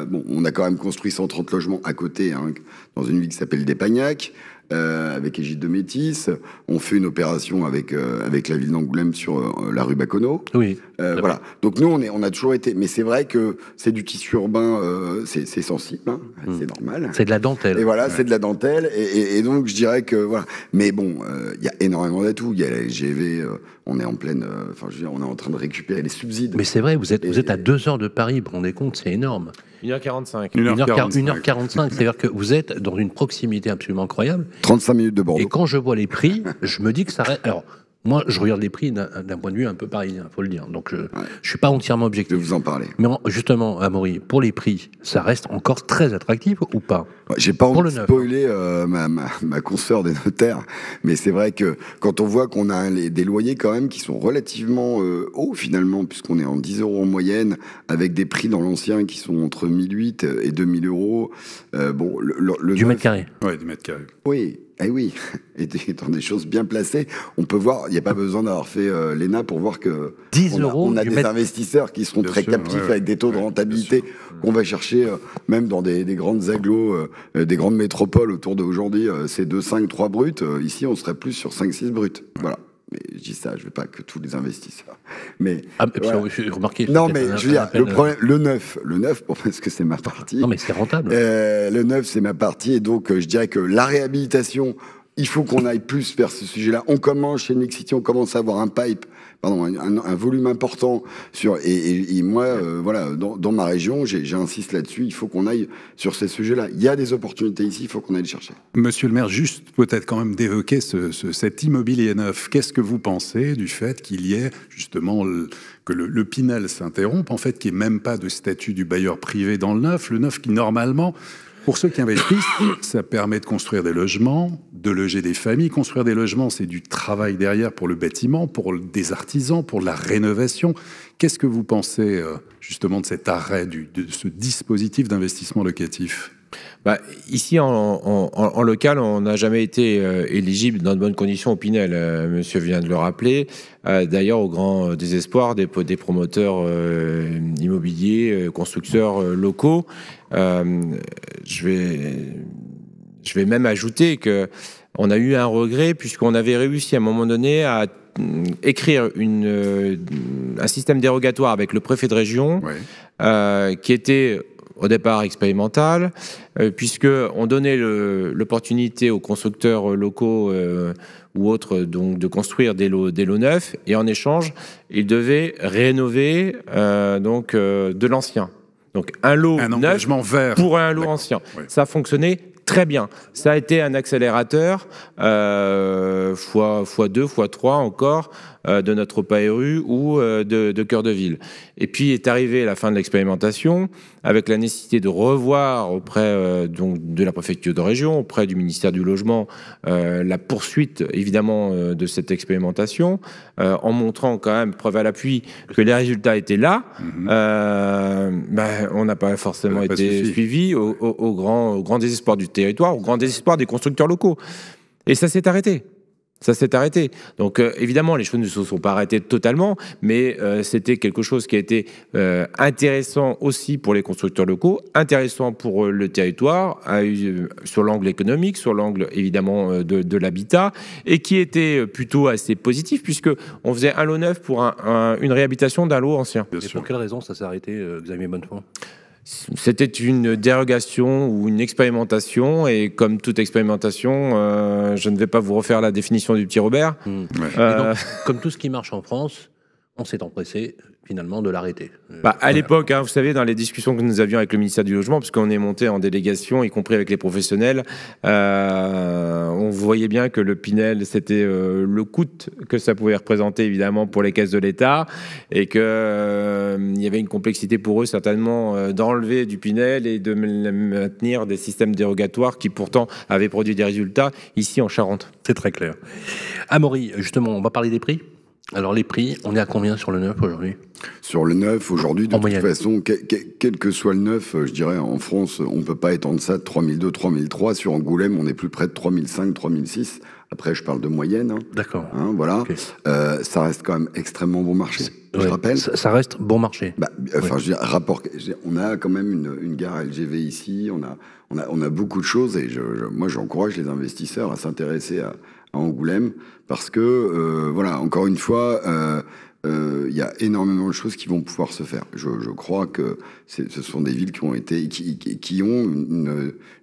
Bon, on a quand même construit 130 logements à côté, hein, dans une ville qui s'appelle Despagnac. Avec Égide de Métis, on fait une opération avec la ville d'Angoulême sur la rue Baconneau.
Oui.
Voilà. Donc nous, on a toujours été. Mais c'est vrai que c'est du tissu urbain, c'est sensible, hein, c'est normal.
C'est de la dentelle.
Et voilà, c'est de la dentelle. Et donc je dirais que voilà. Mais bon, il y a énormément d'atouts. Il y a la LGV. On est en pleine. Enfin, je veux dire, on est en train de récupérer les subsides.
Mais c'est vrai, vous êtes à 2 heures de Paris. Vous vous rendez compte, c'est énorme.
1h45.
1h45, c'est-à-dire que vous êtes dans une proximité absolument incroyable.
35 minutes de Bordeaux.
Et quand je vois les prix, je me dis que ça reste... Alors, moi, je regarde les prix d'un point de vue un peu parisien, il faut le dire. Donc, je ne suis pas entièrement objectif.
Je vais vous en parler.
Mais justement, Amaury, pour les prix, ça reste encore très attractif ou pas?
J'ai pas envie de spoiler ma consoeur des notaires, mais c'est vrai que quand on voit qu'on a des loyers quand même qui sont relativement hauts finalement, puisqu'on est en 10 € en moyenne, avec des prix dans l'ancien qui sont entre 1008 et 2000 €. Bon,
du mètre carré.
Oui, du mètre carré.
Oui. Eh oui, et dans des choses bien placées, on peut voir, il n'y a pas besoin d'avoir fait l'ENA pour voir que
10 €
on a des investisseurs qui seront très captifs avec des taux de rentabilité qu'on va chercher même dans des grandes agglos, des grandes métropoles autour d'aujourd'hui, c'est 2, 5, 3 bruts. Ici, on serait plus sur 5, 6 bruts. Voilà. Mais je dis ça, je ne veux pas que tous les investisseurs. Mais
voilà. Remarquez.
Non, mais je veux dire, le problème, le neuf, parce que c'est ma partie.
Non, mais c'est rentable.
Le neuf, c'est ma partie, et donc je dirais que la réhabilitation, il faut qu'on aille plus vers ce sujet-là. On commence chez Nexity, on commence à avoir un volume important sur et moi voilà, dans ma région, j'insiste là-dessus, il faut qu'on aille sur ces sujets-là. Il y a des opportunités ici, il faut qu'on aille les chercher.
Monsieur le maire, juste peut-être quand même d'évoquer cet immobilier neuf. Qu'est-ce que vous pensez du fait qu'il y ait justement que le Pinel s'interrompe, en fait, qu'il n'y ait même pas de statut du bailleur privé dans le neuf qui normalement, pour ceux qui investissent, ça permet de construire des logements, de loger des familles. Construire des logements, c'est du travail derrière pour le bâtiment, pour des artisans, pour la rénovation. Qu'est-ce que vous pensez justement de cet arrêt, de ce dispositif d'investissement locatif ?
Ici, en local, on n'a jamais été éligible dans de bonnes conditions au Pinel. Monsieur vient de le rappeler. D'ailleurs, au grand désespoir des promoteurs immobiliers, constructeurs locaux. Je vais même ajouter que on a eu un regret puisqu'on avait réussi à un moment donné à écrire un système dérogatoire avec le préfet de région qui était au départ expérimental, puisqu'on donnait l'opportunité aux constructeurs locaux ou autres donc, de construire des lots neufs, et en échange, ils devaient rénover de l'ancien. Donc un lot neuf pour un lot ancien. Oui. Ça fonctionnait très bien. Ça a été un accélérateur fois 2, fois 3 encore de notre PARU ou de Cœur de Ville. Et puis est arrivée la fin de l'expérimentation avec la nécessité de revoir auprès de la préfecture de région, auprès du ministère du Logement, la poursuite évidemment de cette expérimentation, en montrant quand même preuve à l'appui que les résultats étaient là. On n'a pas forcément été suivi au grand désespoir du territoire, au grand désespoir des constructeurs locaux. Et ça s'est arrêté. Ça s'est arrêté. Donc évidemment, les choses ne se sont pas arrêtées totalement, mais c'était quelque chose qui a été intéressant aussi pour les constructeurs locaux, intéressant pour le territoire, sur l'angle économique, sur l'angle évidemment de l'habitat, et qui était plutôt assez positif, puisqu'on faisait un lot neuf pour une réhabilitation d'un lot ancien.
Et pour quelle raison ça s'est arrêté, Xavier Bonnefond ?
C'était une dérogation ou une expérimentation, et comme toute expérimentation, je ne vais pas vous refaire la définition du petit Robert.
Et donc, comme tout ce qui marche en France, on s'est empressé finalement de l'arrêter.
À l'époque, vous savez, dans les discussions que nous avions avec le ministère du Logement, puisqu'on est monté en délégation, y compris avec les professionnels, on voyait bien que le Pinel, c'était le coût que ça pouvait représenter évidemment pour les caisses de l'État, et qu'il y avait une complexité pour eux certainement d'enlever du Pinel et de maintenir des systèmes dérogatoires qui pourtant avaient produit des résultats ici en Charente.
C'est très clair. Amaury, justement, on va parler des prix. Alors les prix, on est à combien sur le neuf aujourd'hui?
Sur le neuf, aujourd'hui, de
En
toute
moyenne.
façon, quel que soit le neuf, je dirais, en France, on ne peut pas être en deçà de 3002, 3003. Sur Angoulême, on est plus près de 3005, 3006. Après, je parle de moyenne.
D'accord.
Voilà.
Okay.
Ça reste quand même extrêmement bon marché, je rappelle.
Ça reste bon marché.
Je veux dire, on a quand même une gare LGV ici, on a beaucoup de choses, et moi, j'encourage les investisseurs à s'intéresser à Angoulême, parce que, voilà, encore une fois, il y a énormément de choses qui vont pouvoir se faire. Je crois que ce sont des villes qui ont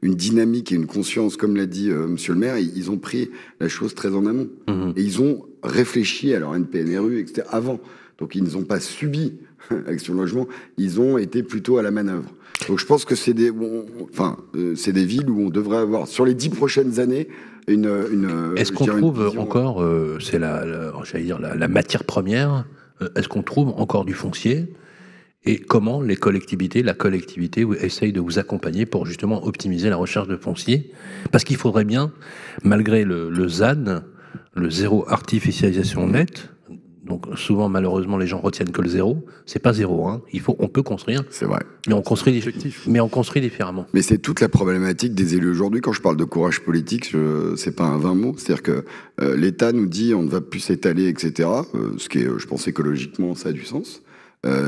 une dynamique et une conscience, comme l'a dit Monsieur le maire, ils ont pris la chose très en amont. Et ils ont réfléchi à leur NPNRU, etc., avant. Donc ils n'ont pas subi Action Logement, ils ont été plutôt à la manœuvre. Donc je pense que c'est des villes où on devrait avoir, sur les 10 prochaines années,
Est-ce qu'on trouve encore, c'est la matière première, est-ce qu'on trouve encore du foncier? Et comment la collectivité essaye de vous accompagner pour justement optimiser la recherche de foncier? Parce qu'il faudrait bien, malgré le ZAN, le zéro artificialisation nette, donc souvent malheureusement les gens retiennent que le zéro, c'est pas zéro, on peut construire.
C'est vrai.
Mais on construit différemment.
Mais c'est toute la problématique des élus aujourd'hui. Quand je parle de courage politique, c'est pas un vain mot. C'est-à-dire que l'État nous dit on ne va plus s'étaler, etc. Ce qui est, je pense, écologiquement, ça a du sens.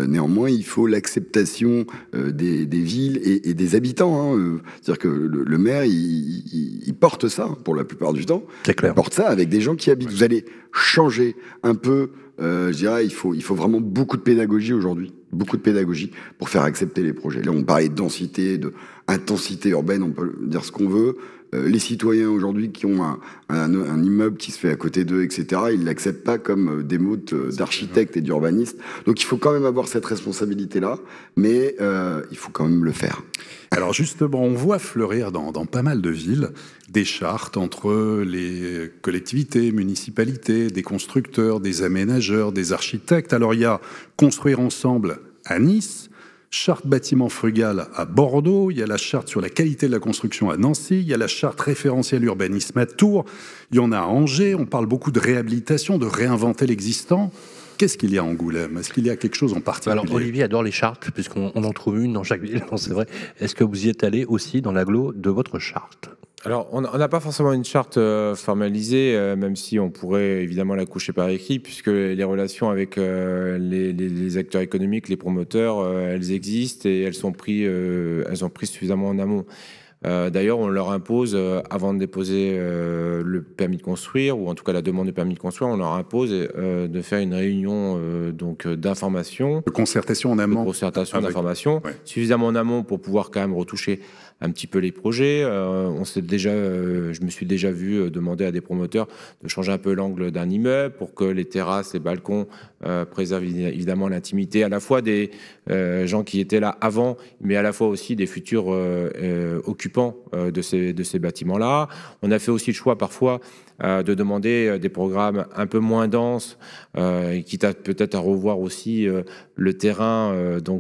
Néanmoins, il faut l'acceptation des villes et des habitants. C'est-à-dire que le maire, il porte ça pour la plupart du temps.
C'est clair.
Il porte ça avec des gens qui habitent. Vous allez changer un peu. Je dirais, il faut vraiment beaucoup de pédagogie aujourd'hui, beaucoup de pédagogie pour faire accepter les projets. Là, on parlait de densité, de intensité urbaine, on peut dire ce qu'on veut. Les citoyens aujourd'hui qui ont un immeuble qui se fait à côté d'eux, etc., ils ne l'acceptent pas comme des mots d'architectes et d'urbanistes. Donc il faut quand même avoir cette responsabilité-là, mais il faut quand même le faire.
Alors justement, on voit fleurir dans pas mal de villes des chartes entre les collectivités, municipalités, des constructeurs, des aménageurs, des architectes. Alors il y a Construire ensemble à Nice, charte bâtiment frugal à Bordeaux, il y a la charte sur la qualité de la construction à Nancy, il y a la charte référentielle urbanisme à Tours, il y en a à Angers, on parle beaucoup de réhabilitation, de réinventer l'existant. Qu'est-ce qu'il y a à Angoulême? Est-ce qu'il y a quelque chose en particulier?
Alors Olivier adore les chartes, puisqu'on en trouve une dans chaque ville, c'est vrai. Est-ce que vous y êtes allé aussi dans l'agglo de votre charte?
Alors, on n'a pas forcément une charte formalisée, même si on pourrait évidemment la coucher par écrit, puisque les relations avec les acteurs économiques, les promoteurs, elles existent et elles ont pris suffisamment en amont. D'ailleurs, on leur impose, avant de déposer le permis de construire, ou en tout cas la demande de permis de construire, on leur impose de faire une réunion d'information.
De concertation en amont.
De concertation d'information,
ouais.
Suffisamment en amont pour pouvoir quand même retoucher un petit peu les projets. Je me suis déjà vu demander à des promoteurs de changer un peu l'angle d'un immeuble pour que les terrasses, les balcons préservent évidemment l'intimité à la fois des gens qui étaient là avant, mais à la fois aussi des futurs occupants de ces bâtiments-là. On a fait aussi le choix parfois de demander des programmes un peu moins denses, quitte à peut-être à revoir aussi le terrain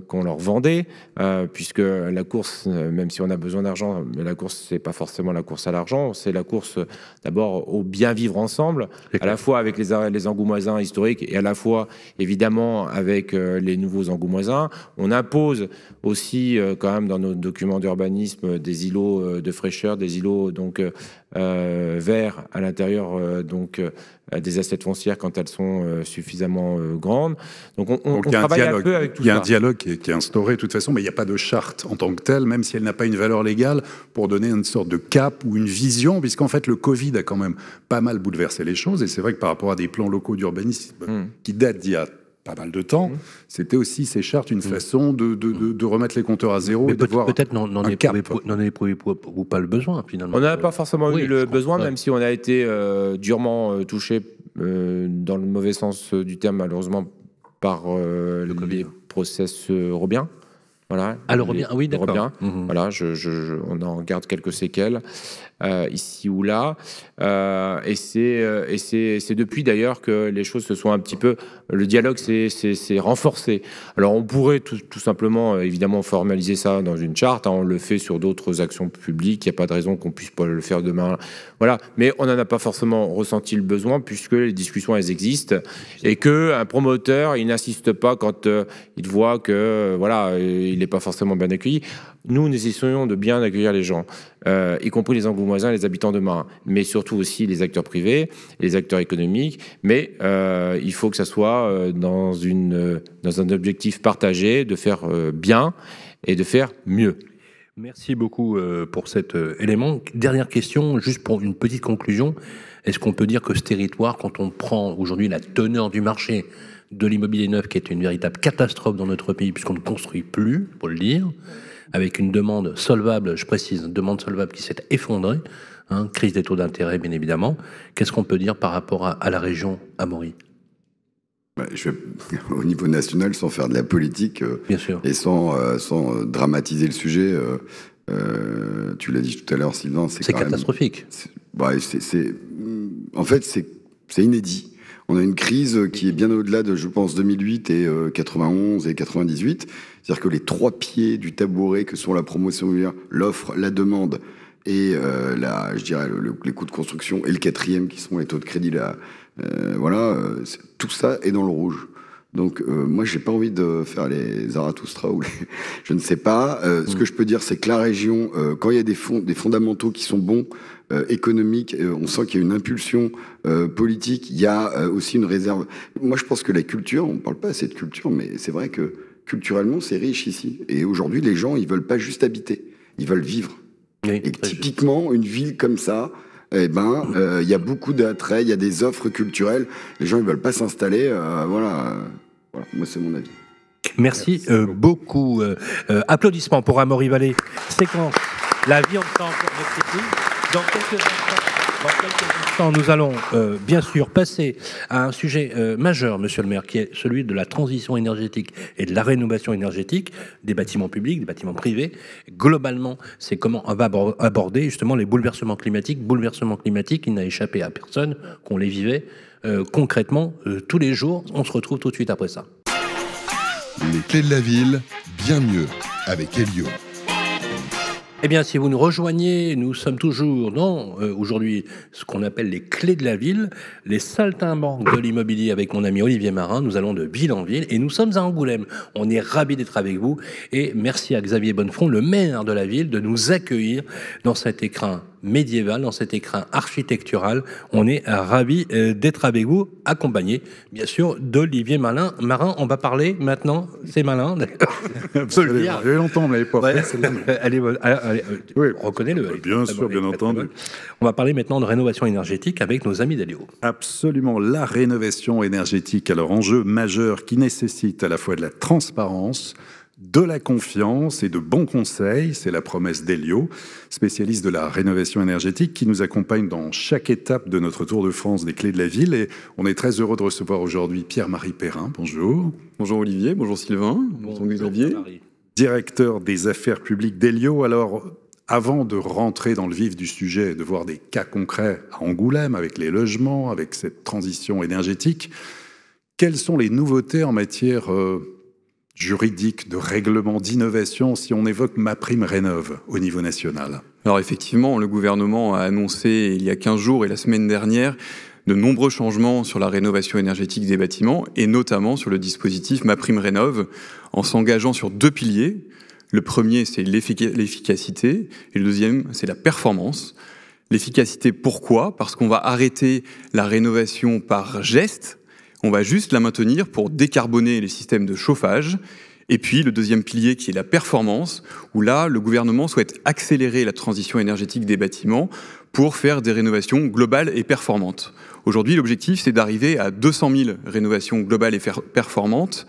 qu'on leur vendait, puisque la course, même si on a besoin d'argent, mais la course, c'est pas forcément la course à l'argent, c'est la course d'abord au bien vivre ensemble, à la fois avec les Angoumoisins historiques et à la fois évidemment avec les nouveaux Angoumoisins. On impose aussi quand même dans nos documents d'urbanisme des îlots de fraîcheur, des îlots verts à l'intérieur des assiettes foncières quand elles sont suffisamment grandes. Donc on travaille un peu avec tout ça.
Il y a un dialogue qui est instauré de toute façon, mais il n'y a pas de charte en tant que telle, même si elle n'a pas une valeur légale, pour donner une sorte de cap ou une vision, puisqu'en fait le Covid a quand même pas mal bouleversé les choses, et c'est vrai que par rapport à des plans locaux d'urbanisme qui datent d'il y a pas mal de temps, c'était aussi ces chartes une façon de remettre les compteurs à zéro.
Mais
et de voir
peut-être n'en éprouvez-vous pas le besoin finalement.
On n'a pas forcément eu le besoin,
ouais.
même si on a été durement touché dans le mauvais sens du terme, malheureusement, par les process Robien. Voilà.
Ah, le Robien, oui, d'accord.
Robien. Voilà, on en garde quelques séquelles ici ou là. Et c'est depuis d'ailleurs que les choses se sont un petit peu... Le dialogue s'est renforcé. Alors on pourrait tout simplement, évidemment, formaliser ça dans une charte. Hein, on le fait sur d'autres actions publiques. Il n'y a pas de raison qu'on puisse pas le faire demain. Voilà. Mais on n'en a pas forcément ressenti le besoin puisque les discussions, elles existent. Et qu'un promoteur, il n'insiste pas quand il voit que, voilà, il n'est pas forcément bien accueilli. Nous essayons de bien accueillir les gens, y compris les Angoumoisins, les habitants de Marin, mais surtout aussi les acteurs privés, les acteurs économiques. Mais il faut que ça soit dans un objectif partagé de faire bien et de faire mieux.
Merci beaucoup pour cet élément. Dernière question, juste pour une petite conclusion. Est-ce qu'on peut dire que ce territoire, quand on prend aujourd'hui la teneur du marché de l'immobilier neuf, qui est une véritable catastrophe dans notre pays, puisqu'on ne construit plus, pour le dire, avec une demande solvable, je précise, une demande solvable qui s'est effondrée, hein, crise des taux d'intérêt bien évidemment. Qu'est-ce qu'on peut dire par rapport à la région Amaury?
Au niveau national, sans faire de la politique,
bien sûr,
et sans dramatiser le sujet, tu l'as dit tout à l'heure, Sylvain,
c'est catastrophique.
En fait, c'est inédit. On a une crise qui est bien au-delà de, je pense, 2008 et 91 et 98. C'est-à-dire que les trois pieds du tabouret que sont la promotion immobilière, l'offre, la demande et je dirais les coûts de construction, et le quatrième qui sont les taux de crédit, tout ça est dans le rouge. Donc moi, j'ai pas envie de faire les Zarathustra ou je ne sais pas. Ce que je peux dire, c'est que la région, quand il y a des fondamentaux qui sont bons, économiques, on sent qu'il y a une impulsion politique, il y a aussi une réserve. Moi, je pense que la culture, on ne parle pas assez de culture, mais c'est vrai que culturellement, c'est riche ici. Et aujourd'hui, les gens, ils veulent pas juste habiter, ils veulent vivre. Oui, et typiquement, une ville comme ça, il y a beaucoup d'attraits, il y a des offres culturelles. Les gens, ils veulent pas s'installer. Voilà, moi, c'est mon avis.
Merci beaucoup. Applaudissements pour Amaury Vallée. Séquence La vie ensemble. Dans quelques instants, nous allons bien sûr passer à un sujet majeur, monsieur le maire, qui est celui de la transition énergétique et de la rénovation énergétique des bâtiments publics, des bâtiments privés. Globalement, c'est comment on va aborder justement les bouleversements climatiques. Bouleversements climatiques, il n'a échappé à personne, qu'on les vivait concrètement tous les jours. On se retrouve tout de suite après ça.
Les clés de la ville, bien mieux, avec Elio.
Eh bien, si vous nous rejoignez, nous sommes toujours dans, aujourd'hui, ce qu'on appelle les clés de la ville, les saltimbanques de l'immobilier avec mon ami Olivier Marin. Nous allons de ville en ville et nous sommes à Angoulême. On est ravis d'être avec vous et merci à Xavier Bonnefond, le maire de la ville, de nous accueillir dans cet écrin médiéval, dans cet écrin architectural. On est ravis d'être avec vous, accompagné, bien sûr, d'Olivier Marin. On va parler maintenant, c'est malin.
Absolument. Il y a longtemps, on ne l'avait pas fait.
Allez,
oui.
Reconnais-le.
Bien sûr, bien entendu.
On va parler maintenant de rénovation énergétique avec nos amis d'Elio.
Absolument, la rénovation énergétique. Alors, enjeu majeur qui nécessite à la fois de la transparence, de la confiance et de bons conseils. C'est la promesse d'Elio, spécialiste de la rénovation énergétique, qui nous accompagne dans chaque étape de notre tour de France des clés de la ville. Et on est très heureux de recevoir aujourd'hui Pierre-Marie Perrin. Bonjour.
Bonjour Olivier, bonjour Sylvain. Bonjour Xavier.
Directeur des affaires publiques d'Elio. Alors, avant de rentrer dans le vif du sujet et de voir des cas concrets à Angoulême, avec les logements, avec cette transition énergétique, quelles sont les nouveautés en matière juridique, de règlement, d'innovation, si on évoque MaPrimeRénov' au niveau national?
Alors effectivement, le gouvernement a annoncé il y a 15 jours et la semaine dernière de nombreux changements sur la rénovation énergétique des bâtiments et notamment sur le dispositif MaPrimeRénov' en s'engageant sur deux piliers. Le premier, c'est l'efficacité et le deuxième, c'est la performance. L'efficacité, pourquoi? Parce qu'on va arrêter la rénovation par geste. On va juste la maintenir pour décarboner les systèmes de chauffage. Et puis, le deuxième pilier qui est la performance, où là, le gouvernement souhaite accélérer la transition énergétique des bâtiments pour faire des rénovations globales et performantes. Aujourd'hui, l'objectif, c'est d'arriver à 200 000 rénovations globales et performantes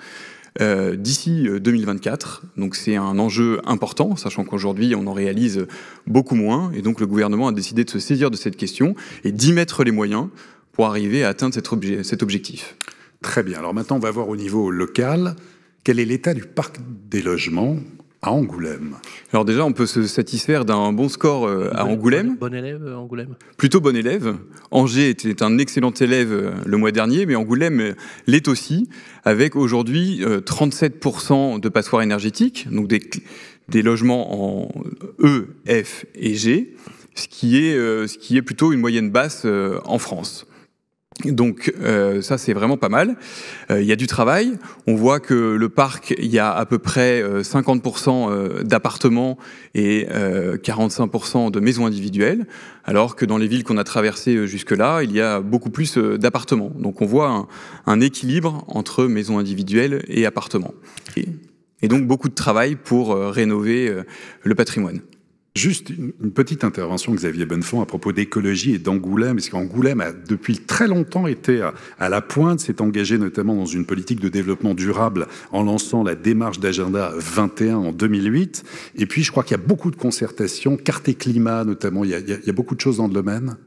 d'ici 2024. Donc, c'est un enjeu important, sachant qu'aujourd'hui, on en réalise beaucoup moins. Et donc, le gouvernement a décidé de se saisir de cette question et d'y mettre les moyens pour arriver à atteindre cet objectif.
Très bien. Alors maintenant, on va voir au niveau local, quel est l'état du parc des logements à Angoulême?
Alors déjà, on peut se satisfaire d'un bon score à Angoulême.
Bon élève, Angoulême.
Plutôt bon élève. Angers était un excellent élève le mois dernier, mais Angoulême l'est aussi, avec aujourd'hui 37% de passoires énergétiques, donc des logements en E, F et G, ce qui est plutôt une moyenne basse en France. Donc ça, c'est vraiment pas mal. Il y a du travail. On voit que le parc, il y a à peu près 50% d'appartements et 45% de maisons individuelles, alors que dans les villes qu'on a traversées jusque-là, il y a beaucoup plus d'appartements. Donc on voit un équilibre entre maisons individuelles et appartements. Et donc beaucoup de travail pour rénover le patrimoine.
Juste une petite intervention, Xavier Bonnefond, à propos d'écologie et d'Angoulême, parce qu'Angoulême a depuis très longtemps été à la pointe, s'est engagé notamment dans une politique de développement durable en lançant la démarche d'agenda 21 en 2008. Et puis, je crois qu'il y a beaucoup de concertations, carte et climat notamment, il y a beaucoup de choses dans le domaine.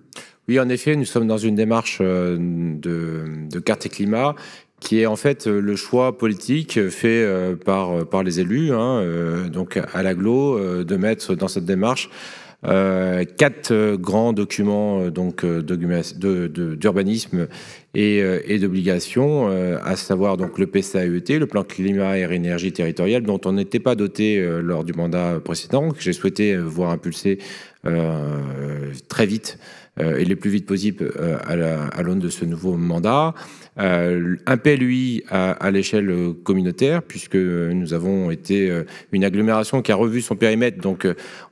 Oui, en effet, nous sommes dans une démarche de carte et climat, qui est en fait le choix politique fait par les élus, donc à l'agglo, de mettre dans cette démarche 4 grands documents donc d'urbanisme et d'obligation, à savoir donc le PCAET, le plan climat air énergie territorial, dont on n'était pas doté lors du mandat précédent, que j'ai souhaité voir impulser très vite et le plus vite possible à l'aune de ce nouveau mandat. Un PLUI à l'échelle communautaire, puisque nous avons été une agglomération qui a revu son périmètre, donc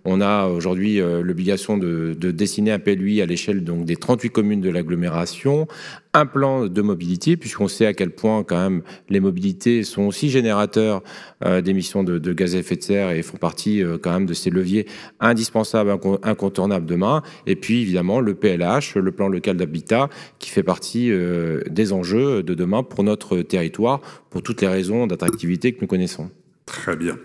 on a aujourd'hui l'obligation de dessiner un PLUI à l'échelle donc des 38 communes de l'agglomération, un plan de mobilité, puisqu'on sait à quel point quand même les mobilités sont aussi générateurs d'émissions de gaz à effet de serre et font partie quand même de ces leviers indispensables, incontournables demain. Et puis évidemment le PLH, le plan local d'habitat, qui fait partie des enjeux de demain pour notre territoire, pour toutes les raisons d'attractivité que nous connaissons.
Très bien.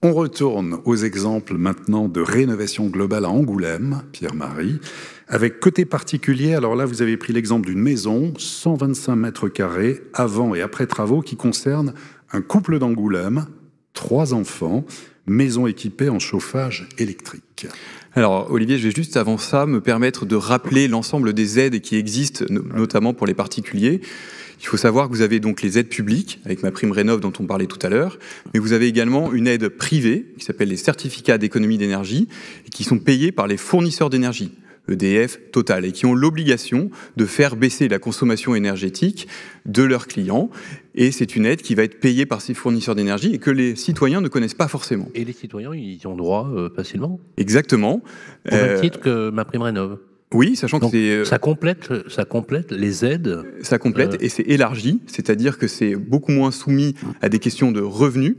On retourne aux exemples maintenant de rénovation globale à Angoulême, Pierre-Marie, avec côté particulier. Alors là, vous avez pris l'exemple d'une maison, 125 mètres carrés, avant et après travaux, qui concerne un couple d'Angoulême, 3 enfants, maison équipée en chauffage électrique.
Alors Olivier, je vais juste avant ça me permettre de rappeler l'ensemble des aides qui existent, notamment pour les particuliers. Il faut savoir que vous avez donc les aides publiques, avec MaPrimeRénov' dont on parlait tout à l'heure, mais vous avez également une aide privée, qui s'appelle les certificats d'économie d'énergie, et qui sont payés par les fournisseurs d'énergie, EDF, Total, et qui ont l'obligation de faire baisser la consommation énergétique de leurs clients. Et c'est une aide qui va être payée par ces fournisseurs d'énergie et que les citoyens ne connaissent pas forcément.
Et les citoyens, ils y ont droit facilement?
Exactement.
Au même titre que MaPrimeRénov'.
Oui, sachant que c'est...
Ça complète les aides.
Ça complète et c'est élargi, c'est-à-dire que c'est beaucoup moins soumis à des questions de revenus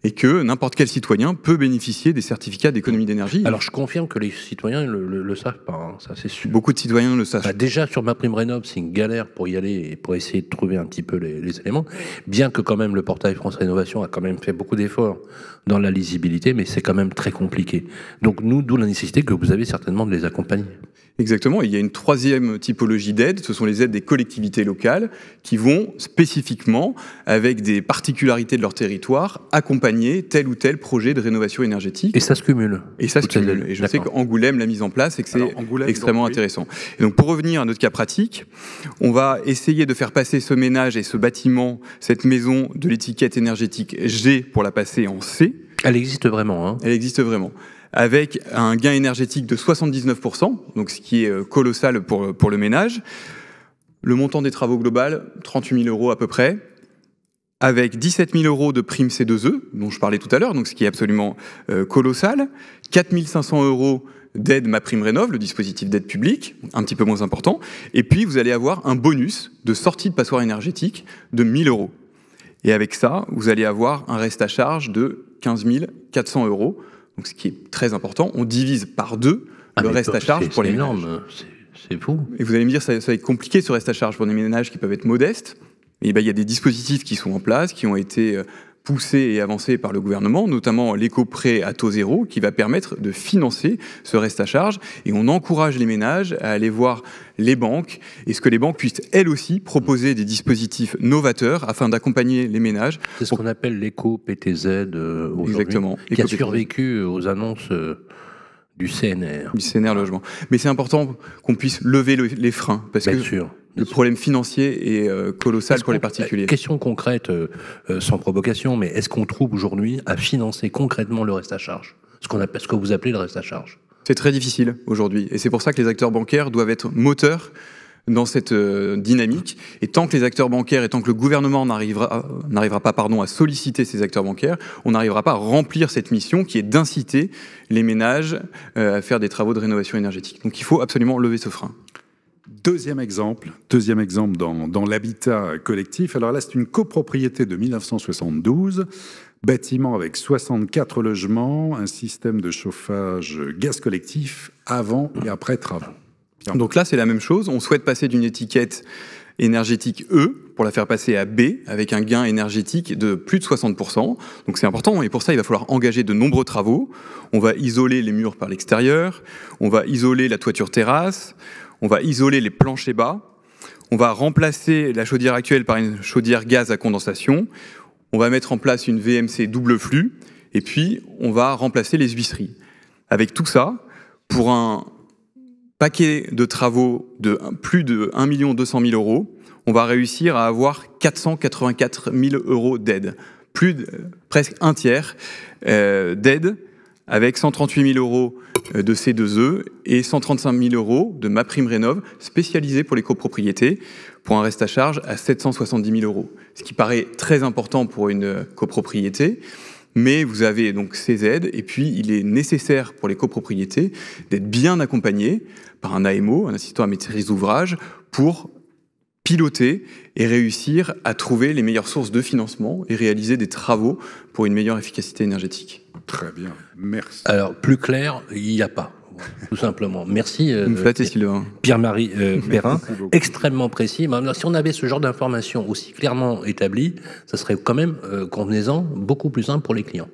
et que n'importe quel citoyen peut bénéficier des certificats d'économie d'énergie.
Alors je confirme que les citoyens le savent pas, hein, ça c'est sûr.
Beaucoup de citoyens le savent.
Déjà sur MaPrimeRénov', c'est une galère pour y aller et pour essayer de trouver un petit peu les éléments, bien que quand même le portail France Rénovation a quand même fait beaucoup d'efforts dans la lisibilité, mais c'est quand même très compliqué. Donc d'où la nécessité que vous avez certainement de les accompagner.
Exactement. Il y a une troisième typologie d'aide, ce sont les aides des collectivités locales qui vont spécifiquement, avec des particularités de leur territoire, accompagner tel ou tel projet de rénovation énergétique.
Et ça se cumule.
Et ça se cumule. Et je sais qu'Angoulême l'a mise en place et que c'est extrêmement intéressant. Et donc pour revenir à notre cas pratique, on va essayer de faire passer ce ménage et ce bâtiment, cette maison, de l'étiquette énergétique G pour la passer en C.
Elle existe vraiment, hein?
Elle existe vraiment. Avec un gain énergétique de 79%, donc ce qui est colossal pour le ménage. Le montant des travaux global, 38 000 € à peu près, avec 17 000 € de prime C2E, dont je parlais tout à l'heure, donc ce qui est absolument colossal, 4 500 € d'aide MaPrimeRénov', le dispositif d'aide publique, un petit peu moins important, et puis vous allez avoir un bonus de sortie de passoire énergétique de 1 000 €. Et avec ça, vous allez avoir un reste à charge de 15 400 €. Donc, ce qui est très important, on divise par 2 le reste à charge pour les ménages.
C'est énorme, c'est fou.
Et vous allez me dire, ça va être compliqué ce reste à charge pour des ménages qui peuvent être modestes. Et ben, il y a des dispositifs qui sont en place, qui ont été poussé et avancé par le gouvernement, notamment l'éco-prêt à taux zéro, qui va permettre de financer ce reste à charge. Et on encourage les ménages à aller voir les banques, et ce que les banques puissent, elles aussi, proposer des dispositifs novateurs afin d'accompagner les ménages.
C'est ce qu'on appelle l'éco-PTZ aujourd'hui,
Exactement.
Qui a survécu aux annonces du CNR.
Du CNR Logement. Mais c'est important qu'on puisse lever les freins, parce
Bien
que
sûr.
le problème financier est colossal pour les particuliers.
Question concrète, sans provocation, mais est-ce qu'on trouve aujourd'hui à financer concrètement le reste à charge ? Ce que vous appelez le reste à charge.
C'est très difficile aujourd'hui, et c'est pour ça que les acteurs bancaires doivent être moteurs dans cette dynamique. Et tant que les acteurs bancaires et tant que le gouvernement n'arrivera pas à solliciter ces acteurs bancaires, on n'arrivera pas à remplir cette mission qui est d'inciter les ménages à faire des travaux de rénovation énergétique. Donc il faut absolument lever ce frein.
Deuxième exemple dans l'habitat collectif. Alors là, c'est une copropriété de 1972, bâtiment avec 64 logements, un système de chauffage gaz collectif avant et après travaux.
Donc là, c'est la même chose. On souhaite passer d'une étiquette énergétique E pour la faire passer à B avec un gain énergétique de plus de 60%. Donc c'est important et pour ça, il va falloir engager de nombreux travaux. On va isoler les murs par l'extérieur, on va isoler la toiture terrasse, on va isoler les planchers bas, on va remplacer la chaudière actuelle par une chaudière gaz à condensation, on va mettre en place une VMC double flux, et puis on va remplacer les huisseries. Avec tout ça, pour un paquet de travaux de plus de 1 200 000 euros, on va réussir à avoir 484 000 euros d'aide. Presque un tiers d'aide, avec 138 000 euros de C2E et 135 000 euros de MaPrimeRénov' spécialisé pour les copropriétés, pour un reste à charge à 770 000 euros. Ce qui paraît très important pour une copropriété, mais vous avez donc ces aides, et puis il est nécessaire pour les copropriétés d'être bien accompagnés par un AMO, un assistant à maîtrise d'ouvrage, pour piloter et réussir à trouver les meilleures sources de financement et réaliser des travaux pour une meilleure efficacité énergétique.
Très bien, merci.
Alors, plus clair, il n'y a pas, tout simplement. Merci,
Vous me flattez, Sylvain.
Pierre-Marie Perrin, extrêmement précis. Mais si on avait ce genre d'informations aussi clairement établies, ça serait quand même, convenez-en, beaucoup plus simple pour les clients.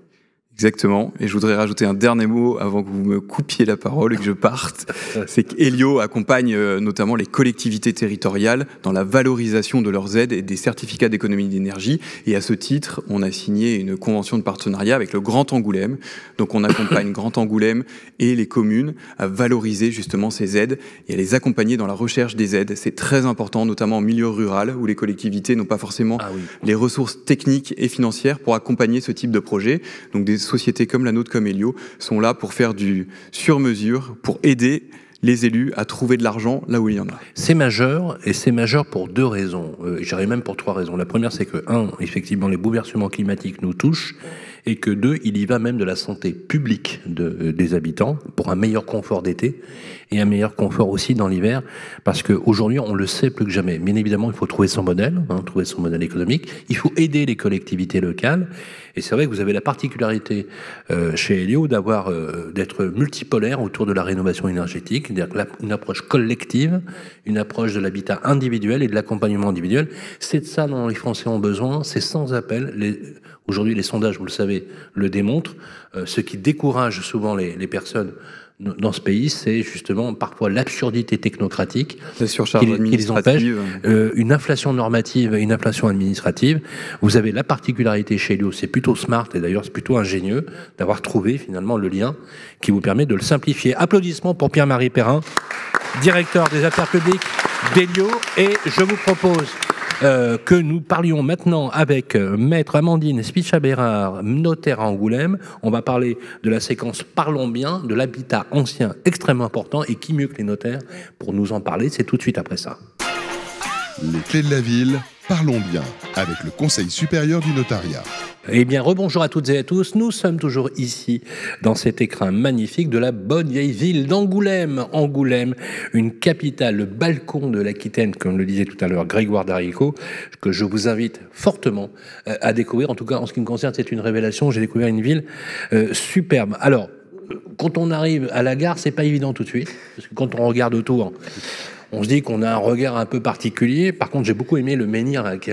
Exactement. Et je voudrais rajouter un dernier mot avant que vous me coupiez la parole et que je parte. C'est qu'Elio accompagne notamment les collectivités territoriales dans la valorisation de leurs aides et des certificats d'économie d'énergie. Et à ce titre, on a signé une convention de partenariat avec le Grand Angoulême. Donc on accompagne Grand Angoulême et les communes à valoriser justement ces aides et à les accompagner dans la recherche des aides. C'est très important, notamment en milieu rural où les collectivités n'ont pas forcément les ressources techniques et financières pour accompagner ce type de projet. Donc des sociétés comme la nôtre, comme Elio, sont là pour faire du sur-mesure, pour aider les élus à trouver de l'argent là où il y en a.
C'est majeur, et c'est majeur pour deux raisons. J'irais même pour trois raisons. La première, c'est que, un, effectivement, les bouleversements climatiques nous touchent, et que deux, il y va même de la santé publique des habitants, pour un meilleur confort d'été, et un meilleur confort aussi dans l'hiver, parce qu'aujourd'hui, on le sait plus que jamais. Bien évidemment, il faut trouver son modèle, trouver son modèle économique, il faut aider les collectivités locales, et c'est vrai que vous avez la particularité chez Elio d'être multipolaire autour de la rénovation énergétique, c'est-à-dire une approche collective, une approche de l'habitat individuel et de l'accompagnement individuel. C'est de ça dont les Français ont besoin, c'est sans appel. Aujourd'hui, les sondages, vous le savez, le démontrent. Ce qui décourage souvent les personnes dans ce pays, c'est justement parfois l'absurdité technocratique
la surcharge
qui les empêche, une inflation normative et une inflation administrative. Vous avez la particularité chez Elio, c'est plutôt smart et d'ailleurs c'est plutôt ingénieux d'avoir trouvé finalement le lien qui vous permet de le simplifier. Applaudissements pour Pierre-Marie Perrin, directeur des affaires publiques d'Elio, et je vous propose que nous parlions maintenant avec Maître Amandine Spicha-Bérard, notaire à Angoulême. On va parler de la séquence Parlons bien, de l'habitat ancien extrêmement important, et qui mieux que les notaires pour nous en parler, c'est tout de suite après ça.
Les clés de la ville, parlons bien, avec le Conseil supérieur du notariat.
Eh bien, rebonjour à toutes et à tous. Nous sommes toujours ici, dans cet écrin magnifique de la bonne vieille ville d'Angoulême. Angoulême, une capitale, le balcon de l'Aquitaine, comme le disait tout à l'heure Grégoire Darico, que je vous invite fortement à découvrir. En tout cas, en ce qui me concerne, c'est une révélation. J'ai découvert une ville superbe. Alors, quand on arrive à la gare, c'est pas évident tout de suite, parce que quand on regarde autour, on se dit qu'on a un regard un peu particulier. Par contre, j'ai beaucoup aimé le menhir avec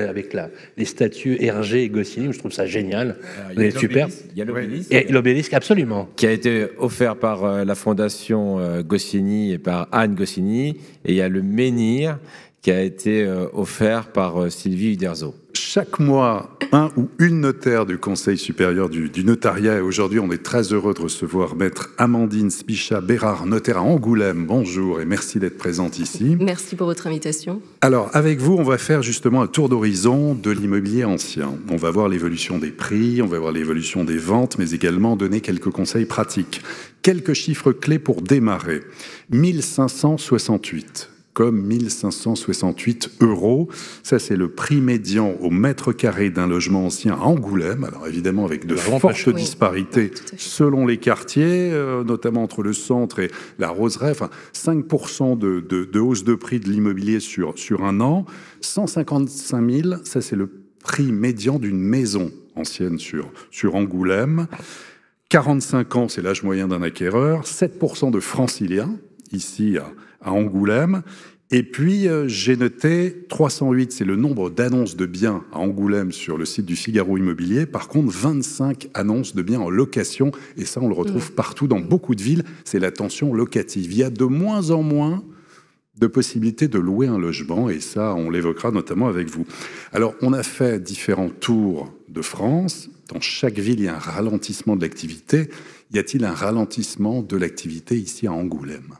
les statues Hergé et Goscinny. Je trouve ça génial. C'est super.
Il y a l'obélisque.
Et l'obélisque, absolument.
Qui a été offert par la fondation Goscinny et par Anne Goscinny. Et il y a le menhir qui a été offert par Sylvie Uderzo.
Chaque mois, un ou une notaire du Conseil supérieur du notariat. Et aujourd'hui, on est très heureux de recevoir maître Amandine Spichat-Bérard, notaire à Angoulême. Bonjour et merci d'être présente ici.
Merci pour votre invitation.
Alors, avec vous, on va faire justement un tour d'horizon de l'immobilier ancien. On va voir l'évolution des prix, on va voir l'évolution des ventes, mais également donner quelques conseils pratiques. Quelques chiffres clés pour démarrer. 1568. Comme 1568 €. Ça, c'est le prix médian au mètre carré d'un logement ancien à Angoulême. Alors, évidemment, avec de fortes disparités selon les quartiers, notamment entre le centre et la Roseraie. Enfin, 5% de hausse de prix de l'immobilier sur un an. 155 000, ça, c'est le prix médian d'une maison ancienne sur Angoulême. 45 ans, c'est l'âge moyen d'un acquéreur. 7% de franciliens, ici à Angoulême. Et puis, j'ai noté 308, c'est le nombre d'annonces de biens à Angoulême sur le site du Figaro Immobilier. Par contre, 25 annonces de biens en location. Et ça, on le retrouve partout dans beaucoup de villes. C'est la tension locative. Il y a de moins en moins de possibilités de louer un logement. Et ça, on l'évoquera notamment avec vous. Alors, on a fait différents tours de France. Dans chaque ville, il y a un ralentissement de l'activité. Y a-t-il un ralentissement de l'activité ici à Angoulême ?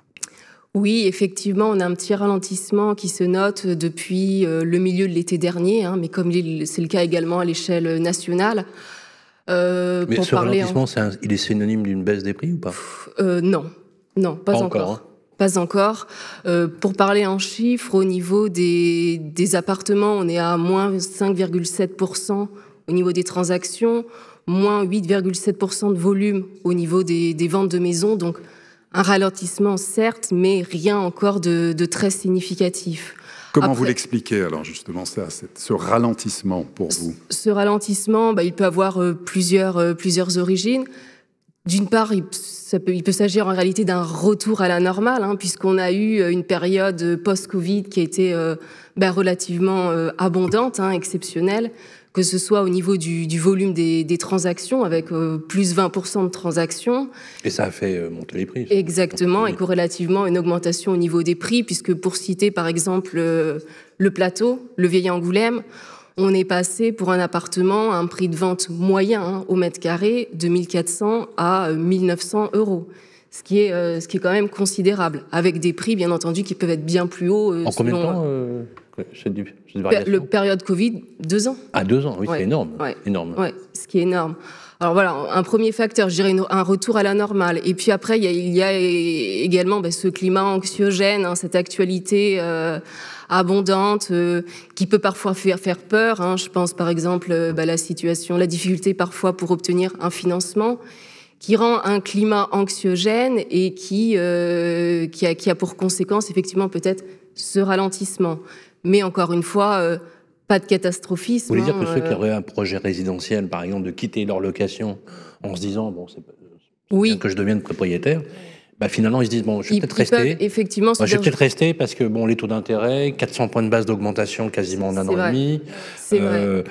Oui, effectivement, on a un petit ralentissement qui se note depuis le milieu de l'été dernier, mais comme c'est le cas également à l'échelle nationale.
Mais ce ralentissement, il est synonyme d'une baisse des prix ou pas ?
Non, pas encore. Pas encore. Pour parler en chiffres, au niveau des appartements, on est à moins 5,7% au niveau des transactions, moins 8,7% de volume au niveau des ventes de maisons. Donc, un ralentissement, certes, mais rien encore de très significatif.
Comment vous l'expliquez, alors, justement, ce ralentissement pour vous ?
Ce ralentissement, il peut avoir plusieurs origines. D'une part, il peut s'agir en réalité d'un retour à la normale, puisqu'on a eu une période post-Covid qui a été relativement abondante, exceptionnelle, que ce soit au niveau du volume des transactions, avec plus 20% de transactions.
Et ça a fait monter les prix.
Exactement, et corrélativement une augmentation au niveau des prix, puisque pour citer par exemple le Plateau, le Vieil Angoulême, on est passé pour un appartement à un prix de vente moyen au mètre carré de 1 400 à 1 900 €. Ce qui est quand même considérable, avec des prix bien entendu qui peuvent être bien plus hauts.
En combien de temps
Le période Covid, 2 ans.
Ah, 2 ans, oui, c'est énorme.
Énorme. Ouais, ce qui est énorme. Alors voilà, un premier facteur, je dirais un retour à la normale. Et puis après, il y a également ce climat anxiogène, cette actualité abondante qui peut parfois faire peur. Je pense par exemple la difficulté parfois pour obtenir un financement, qui rend un climat anxiogène et qui a pour conséquence effectivement peut-être ce ralentissement. Mais encore une fois, pas de catastrophisme.
Vous voulez dire que ceux qui auraient un projet résidentiel, par exemple, de quitter leur location en se disant c'est bien que je devienne propriétaire, finalement ils se disent je vais peut-être rester.
Effectivement,
je vais peut-être rester parce que les taux d'intérêt, 400 points de base d'augmentation quasiment en un an et demi,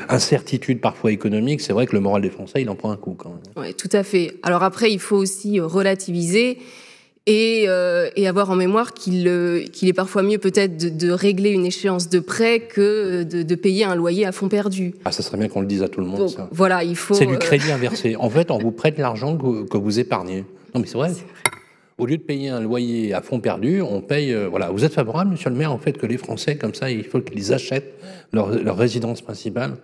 incertitude parfois économique. C'est vrai que le moral des Français il en prend un coup quand même.
Oui, tout à fait. Alors après, il faut aussi relativiser. Et avoir en mémoire qu'il est parfois mieux peut-être de régler une échéance de prêt que de payer un loyer à fonds perdu.
Ah, ça serait bien qu'on le dise à tout le monde.
Donc,
ça.
Voilà, il faut.
C'est du crédit inversé. En fait, on vous prête l'argent que vous épargnez. Non, mais c'est vrai. Au lieu de payer un loyer à fonds perdu, on paye. Vous êtes favorable, Monsieur le Maire, en fait, que les Français, comme ça, il faut qu'ils achètent leur résidence principale.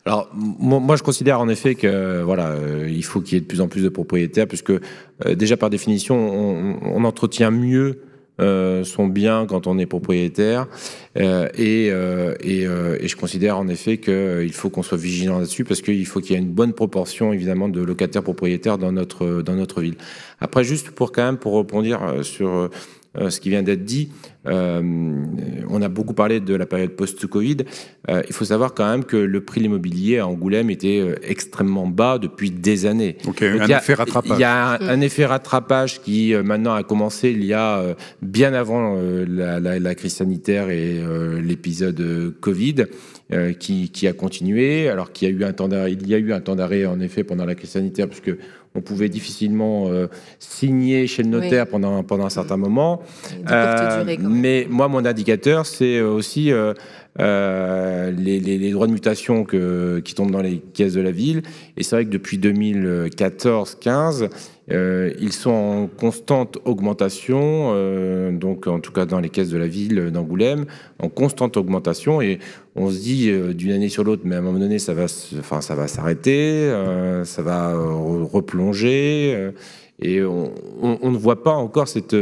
Alors, moi, je considère en effet que il faut qu'il y ait de plus en plus de propriétaires, puisque déjà par définition, on entretient mieux son bien quand on est propriétaire, et je considère en effet qu'il faut qu'on soit vigilant là-dessus, parce qu'il faut qu'il y ait une bonne proportion évidemment de locataires propriétaires dans notre ville. Après, juste pour rebondir sur ce qui vient d'être dit. On a beaucoup parlé de la période post-Covid. Il faut savoir quand même que le prix de l'immobilier à Angoulême était extrêmement bas depuis des années.
Donc, un effet rattrapage.
Il y a un effet rattrapage qui maintenant a commencé il y a bien avant la crise sanitaire et l'épisode Covid, qui a continué. Alors qu'il y a eu un temps d'arrêt, il y a eu un temps d'arrêt en effet pendant la crise sanitaire, puisque on pouvait difficilement signer chez le notaire pendant un certain moment. Mais moi, mon indicateur, c'est aussi les droits de mutation qui tombent dans les caisses de la ville. Et c'est vrai que depuis 2014-15, ils sont en constante augmentation, donc en tout cas dans les caisses de la ville d'Angoulême, en constante augmentation. Et on se dit d'une année sur l'autre, mais à un moment donné, ça va s'arrêter, ça va replonger. Et on ne voit pas encore cette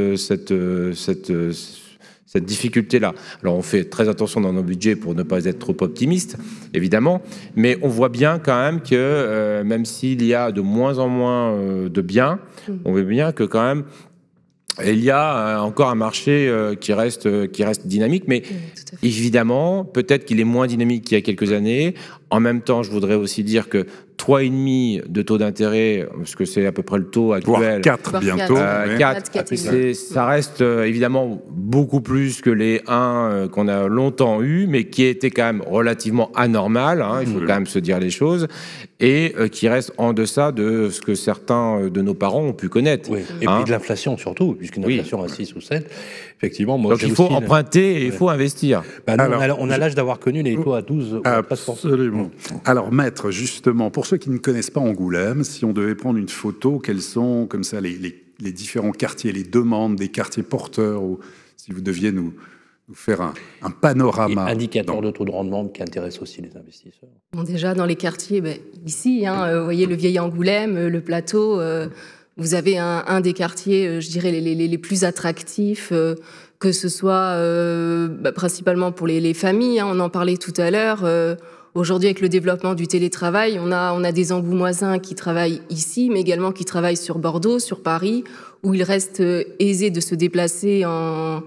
difficulté-là. Alors on fait très attention dans nos budgets pour ne pas être trop optimiste, évidemment, mais on voit bien quand même que même s'il y a de moins en moins de biens, on voit bien que quand même il y a encore un marché qui reste dynamique, mais évidemment, peut-être qu'il est moins dynamique qu'il y a quelques années. En même temps, je voudrais aussi dire que 3,5 de taux d'intérêt, parce que c'est à peu près le taux actuel.
Voire 4 bientôt.
4, ça reste évidemment beaucoup plus que les 1 qu'on a longtemps eu, mais qui était quand même relativement anormal, hein, il faut quand même se dire les choses, et qui reste en deçà de ce que certains de nos parents ont pu connaître.
Oui. Et puis de l'inflation surtout, puisqu'une inflation à 6 ou 7, effectivement... Moi,
donc il faut emprunter et il faut investir.
Bah, nous, on a l'âge d'avoir connu les taux à 12 ou à 13%.
Absolument. Alors, maître, justement, pour ceux qui ne connaissent pas Angoulême, si on devait prendre une photo, quels sont comme ça les différents quartiers, les demandes des quartiers porteurs, ou si vous deviez nous faire un panorama.
Et indicateur de taux de rendement qui intéresse aussi les investisseurs.
Bon, déjà, dans les quartiers, ici, vous voyez le vieil Angoulême, le plateau, vous avez un des quartiers, je dirais, les plus attractifs, que ce soit principalement pour les familles, hein, on en parlait tout à l'heure. Aujourd'hui, avec le développement du télétravail, on a des Angoumoisins qui travaillent ici, mais également qui travaillent sur Bordeaux, sur Paris, où il reste aisé de se déplacer en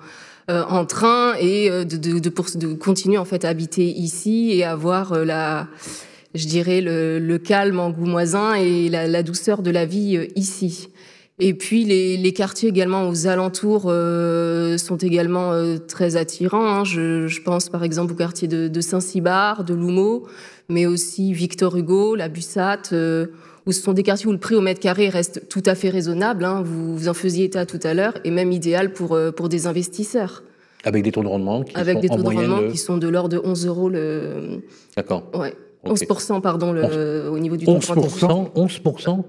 train et de continuer en fait à habiter ici et avoir je dirais le calme angoumoisin et la douceur de la vie ici. Et puis les quartiers également aux alentours sont également très attirants, hein. Je pense par exemple au quartier de Saint-Cybard, de L'Houmeau, mais aussi Victor Hugo, la Bussate, où ce sont des quartiers où le prix au mètre carré reste tout à fait raisonnable, hein. Vous en faisiez état tout à l'heure, et même idéal pour des investisseurs.
Avec des taux de rendement qui
Avec
sont
des taux
en
de
moyenne
rendement qui sont de l'ordre de 11 euros le...
D'accord.
Ouais.
Okay.
11%, pardon, au niveau du taux de rendement.
11%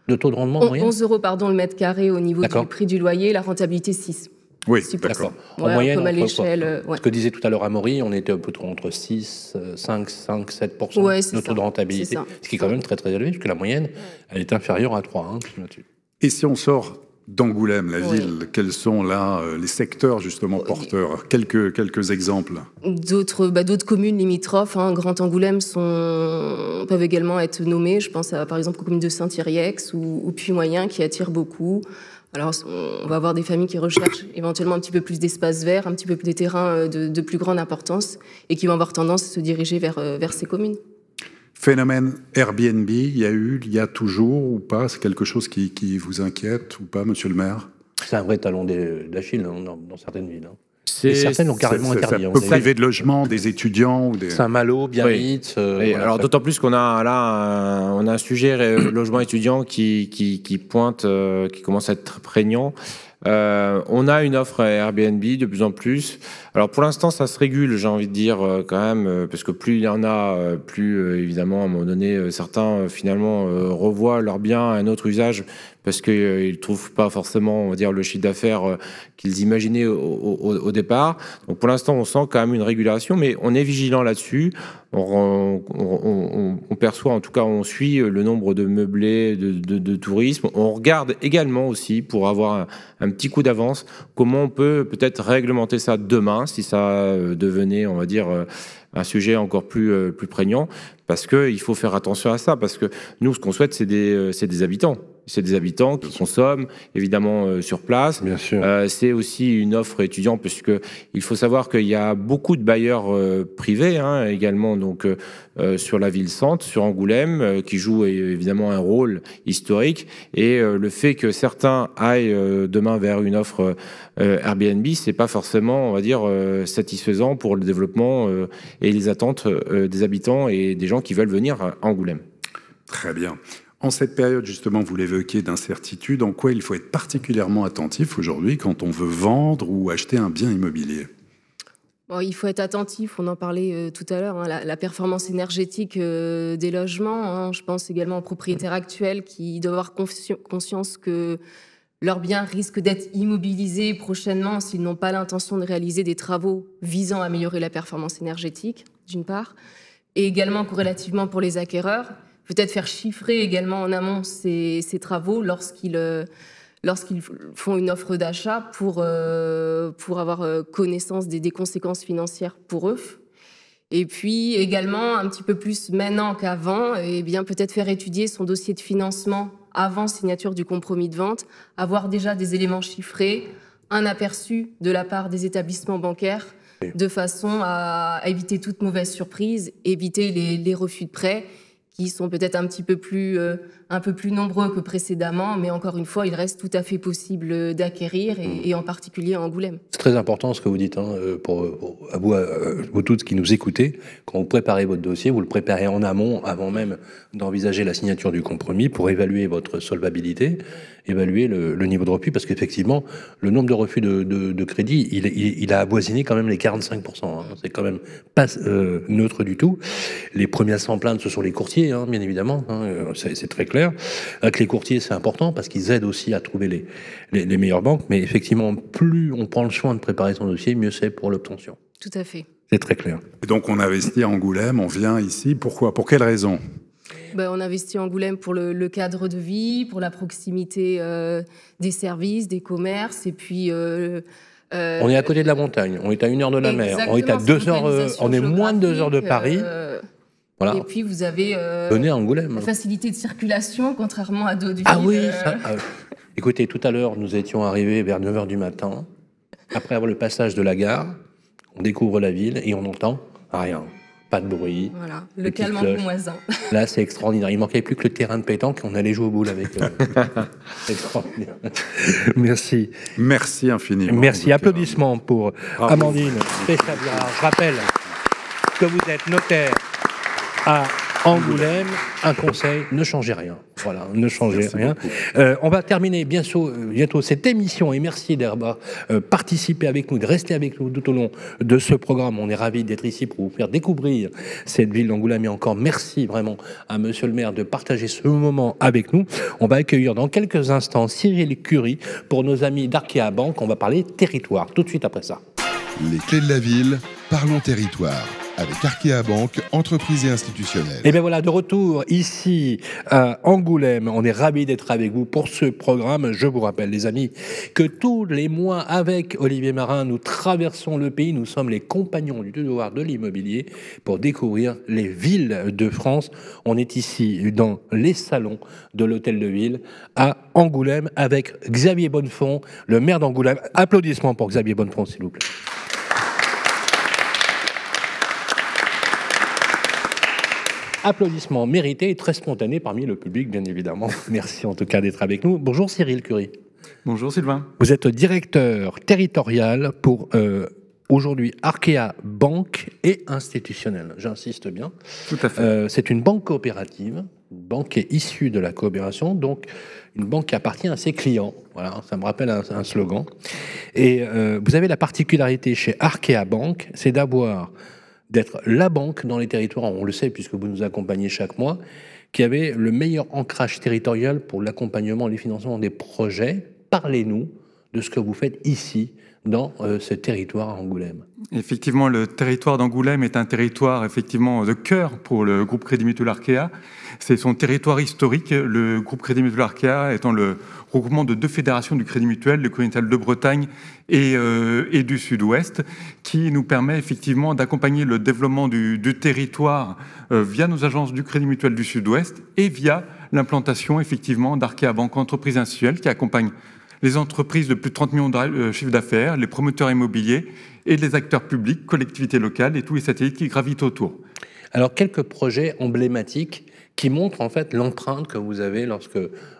de taux de rendement en moyenne
11 euros, pardon, le mètre carré au niveau du prix du loyer, la rentabilité 6.
Oui,
d'accord.
Ouais,
en moyenne,
comme à l'échelle.
Ce que disait tout à l'heure Amaury, on était entre 6, 5, 7% de taux de rentabilité, ce qui est quand même très très élevé, puisque la moyenne, elle est inférieure à 3. Hein, là-dessus.
Et si on sort d'Angoulême, la ville, quels sont là les secteurs justement porteurs? Quelques exemples.
D'autres communes limitrophes, hein, Grand Angoulême, peuvent également être nommées. Je pense par exemple aux communes de Saint-Thierry-Ex ou Puy-Moyen qui attirent beaucoup. Alors, on va avoir des familles qui recherchent éventuellement un petit peu plus d'espace vert, un petit peu plus des terrains de plus grande importance et qui vont avoir tendance à se diriger vers ces communes.
Phénomène Airbnb, il y a toujours ou pas? C'est quelque chose qui vous inquiète ou pas, monsieur le maire?
C'est un vrai talon d'Achille dans certaines villes. Hein. Et certaines ont carrément interdit.
Ça peut priver de logement des étudiants ou des...
Saint-Malo, Biarritz.
Voilà, alors d'autant plus qu'on a là un sujet logement étudiant qui pointe, qui commence à être très prégnant. On a une offre Airbnb de plus en plus. Alors pour l'instant, ça se régule, j'ai envie de dire quand même, parce que plus il y en a, plus évidemment à un moment donné, certains finalement revoient leur bien à un autre usage parce qu'ils ne trouvent pas forcément, on va dire, le chiffre d'affaires qu'ils imaginaient au départ. Donc pour l'instant, on sent quand même une régulation, mais on est vigilant là-dessus. On perçoit, en tout cas, on suit le nombre de meublés de tourisme. On regarde également aussi, pour avoir un petit coup d'avance, comment on peut peut-être réglementer ça demain, si ça devenait, on va dire, un sujet encore plus prégnant, parce qu'il faut faire attention à ça, parce que nous, ce qu'on souhaite, c'est des habitants. c'est des habitants qui consomment évidemment sur place.
Bien sûr.
C'est aussi une offre étudiante, puisque il faut savoir qu'il y a beaucoup de bailleurs privés également, donc sur la ville-centre, sur Angoulême, qui jouent évidemment un rôle historique. Et le fait que certains aillent demain vers une offre Airbnb, c'est pas forcément, on va dire, satisfaisant pour le développement et les attentes des habitants et des gens qui veulent venir à Angoulême.
Très bien. En cette période, justement, vous l'évoquiez, d'incertitude, en quoi il faut être particulièrement attentif aujourd'hui quand on veut vendre ou acheter un bien immobilier?
Bon, il faut être attentif, on en parlait tout à l'heure, la performance énergétique des logements. Je pense également aux propriétaires actuels qui doivent avoir conscience que leurs biens risquent d'être immobilisés prochainement s'ils n'ont pas l'intention de réaliser des travaux visant à améliorer la performance énergétique, d'une part, et également corrélativement pour les acquéreurs. Peut-être faire chiffrer également en amont ces travaux lorsqu'ils font une offre d'achat pour avoir connaissance des conséquences financières pour eux. Et puis également, un petit peu plus maintenant qu'avant, eh bien peut-être faire étudier son dossier de financement avant signature du compromis de vente, avoir déjà des éléments chiffrés, un aperçu de la part des établissements bancaires, de façon à éviter toute mauvaise surprise, éviter les refus de prêt, qui sont peut-être un peu plus nombreux que précédemment, mais encore une fois, il reste tout à fait possible d'acquérir, et en particulier à Angoulême.
C'est très important ce que vous dites, pour vous toutes qui nous écoutez. Quand vous préparez votre dossier, vous le préparez en amont, avant même d'envisager la signature du compromis, pour évaluer votre solvabilité, évaluer le niveau de refus, parce qu'effectivement, le nombre de refus de crédit, il a avoisiné quand même les 45%. C'est quand même pas neutre du tout. Les premiers à s'en plaindre, ce sont les courtiers, bien évidemment, c'est très clair. Avec les courtiers, c'est important, parce qu'ils aident aussi à trouver les meilleures banques, mais effectivement, plus on prend le soin de préparer son dossier, mieux c'est pour l'obtention.
Tout à fait.
C'est très clair.
Et donc on investit à Angoulême, on vient ici, pourquoi? Pour quelle raison?
On investit en Angoulême pour le cadre de vie, pour la proximité des services, des commerces, et puis...
on est à côté de la montagne, on est à 1 heure de la mer, on est à 2 heures, on est moins de 2 heures de Paris. Voilà.
Et puis vous avez
venez à Angoulême.
La facilité de circulation, contrairement à d'autres villes.
Ah oui, écoutez, tout à l'heure, nous étions arrivés vers 9 heures du matin. Après avoir le passage de la gare, on découvre la ville et on n'entend rien. Pas de bruit.
Voilà, le calme en voisin.
Là, c'est extraordinaire. Il manquait plus que le terrain de pétanque et on allait jouer au boule avec eux. C'est extraordinaire. Merci.
Merci infiniment.
Merci. Applaudissements pour Amandine Pessavirard. Je rappelle que vous êtes notaire à Angoulême. Un conseil, ne changez rien. Voilà, ne changez rien. On va terminer bientôt cette émission, et merci d'avoir participé avec nous, de rester avec nous tout au long de ce programme. On est ravis d'être ici pour vous faire découvrir cette ville d'Angoulême, et encore merci vraiment à monsieur le maire de partager ce moment avec nous. On va accueillir dans quelques instants Cyril Curie pour nos amis d'Arkea Banque. On va parler territoire tout de suite après ça.
Les clés de la ville, parlons territoire. Avec Arkea Banque, entreprise et institutionnelle.
Et bien voilà, de retour ici à Angoulême. On est ravis d'être avec vous pour ce programme. Je vous rappelle, les amis, que tous les mois, avec Olivier Marin, nous traversons le pays. Nous sommes les compagnons du devoir de l'immobilier pour découvrir les villes de France. On est ici dans les salons de l'Hôtel de Ville à Angoulême avec Xavier Bonnefond, le maire d'Angoulême. Applaudissements pour Xavier Bonnefond, s'il vous plaît. Applaudissements mérités et très spontanés parmi le public, bien évidemment. Merci en tout cas d'être avec nous. Bonjour Cyril Curie.
Bonjour Sylvain.
Vous êtes directeur territorial pour aujourd'hui Arkea Banque et institutionnelle. J'insiste bien.
Tout à fait.
C'est une banque coopérative, une banque qui est issue de la coopération, donc une banque qui appartient à ses clients. Voilà, ça me rappelle un slogan. Et vous avez la particularité chez Arkea Banque, c'est d'être la banque dans les territoires, on le sait puisque vous nous accompagnez chaque mois, qui avait le meilleur ancrage territorial pour l'accompagnement et le financement des projets. Parlez-nous de ce que vous faites ici, dans ce territoire à Angoulême.
Effectivement, le territoire d'Angoulême est un territoire effectivement de cœur pour le groupe Crédit Mutuel Arkea. C'est son territoire historique, le groupe Crédit Mutuel Arkea étant le regroupement de 2 fédérations du Crédit Mutuel, le Crédit Mutuel de Bretagne et du Sud-Ouest, qui nous permet effectivement d'accompagner le développement du territoire via nos agences du Crédit Mutuel du Sud-Ouest et via l'implantation effectivement d'Arkea Banque Entreprise Institutionnelle qui accompagne les entreprises de plus de 30 millions de chiffre d'affaires, les promoteurs immobiliers et les acteurs publics, collectivités locales et tous les satellites qui gravitent autour.
Alors, quelques projets emblématiques qui montrent en fait l'empreinte que vous avez lorsque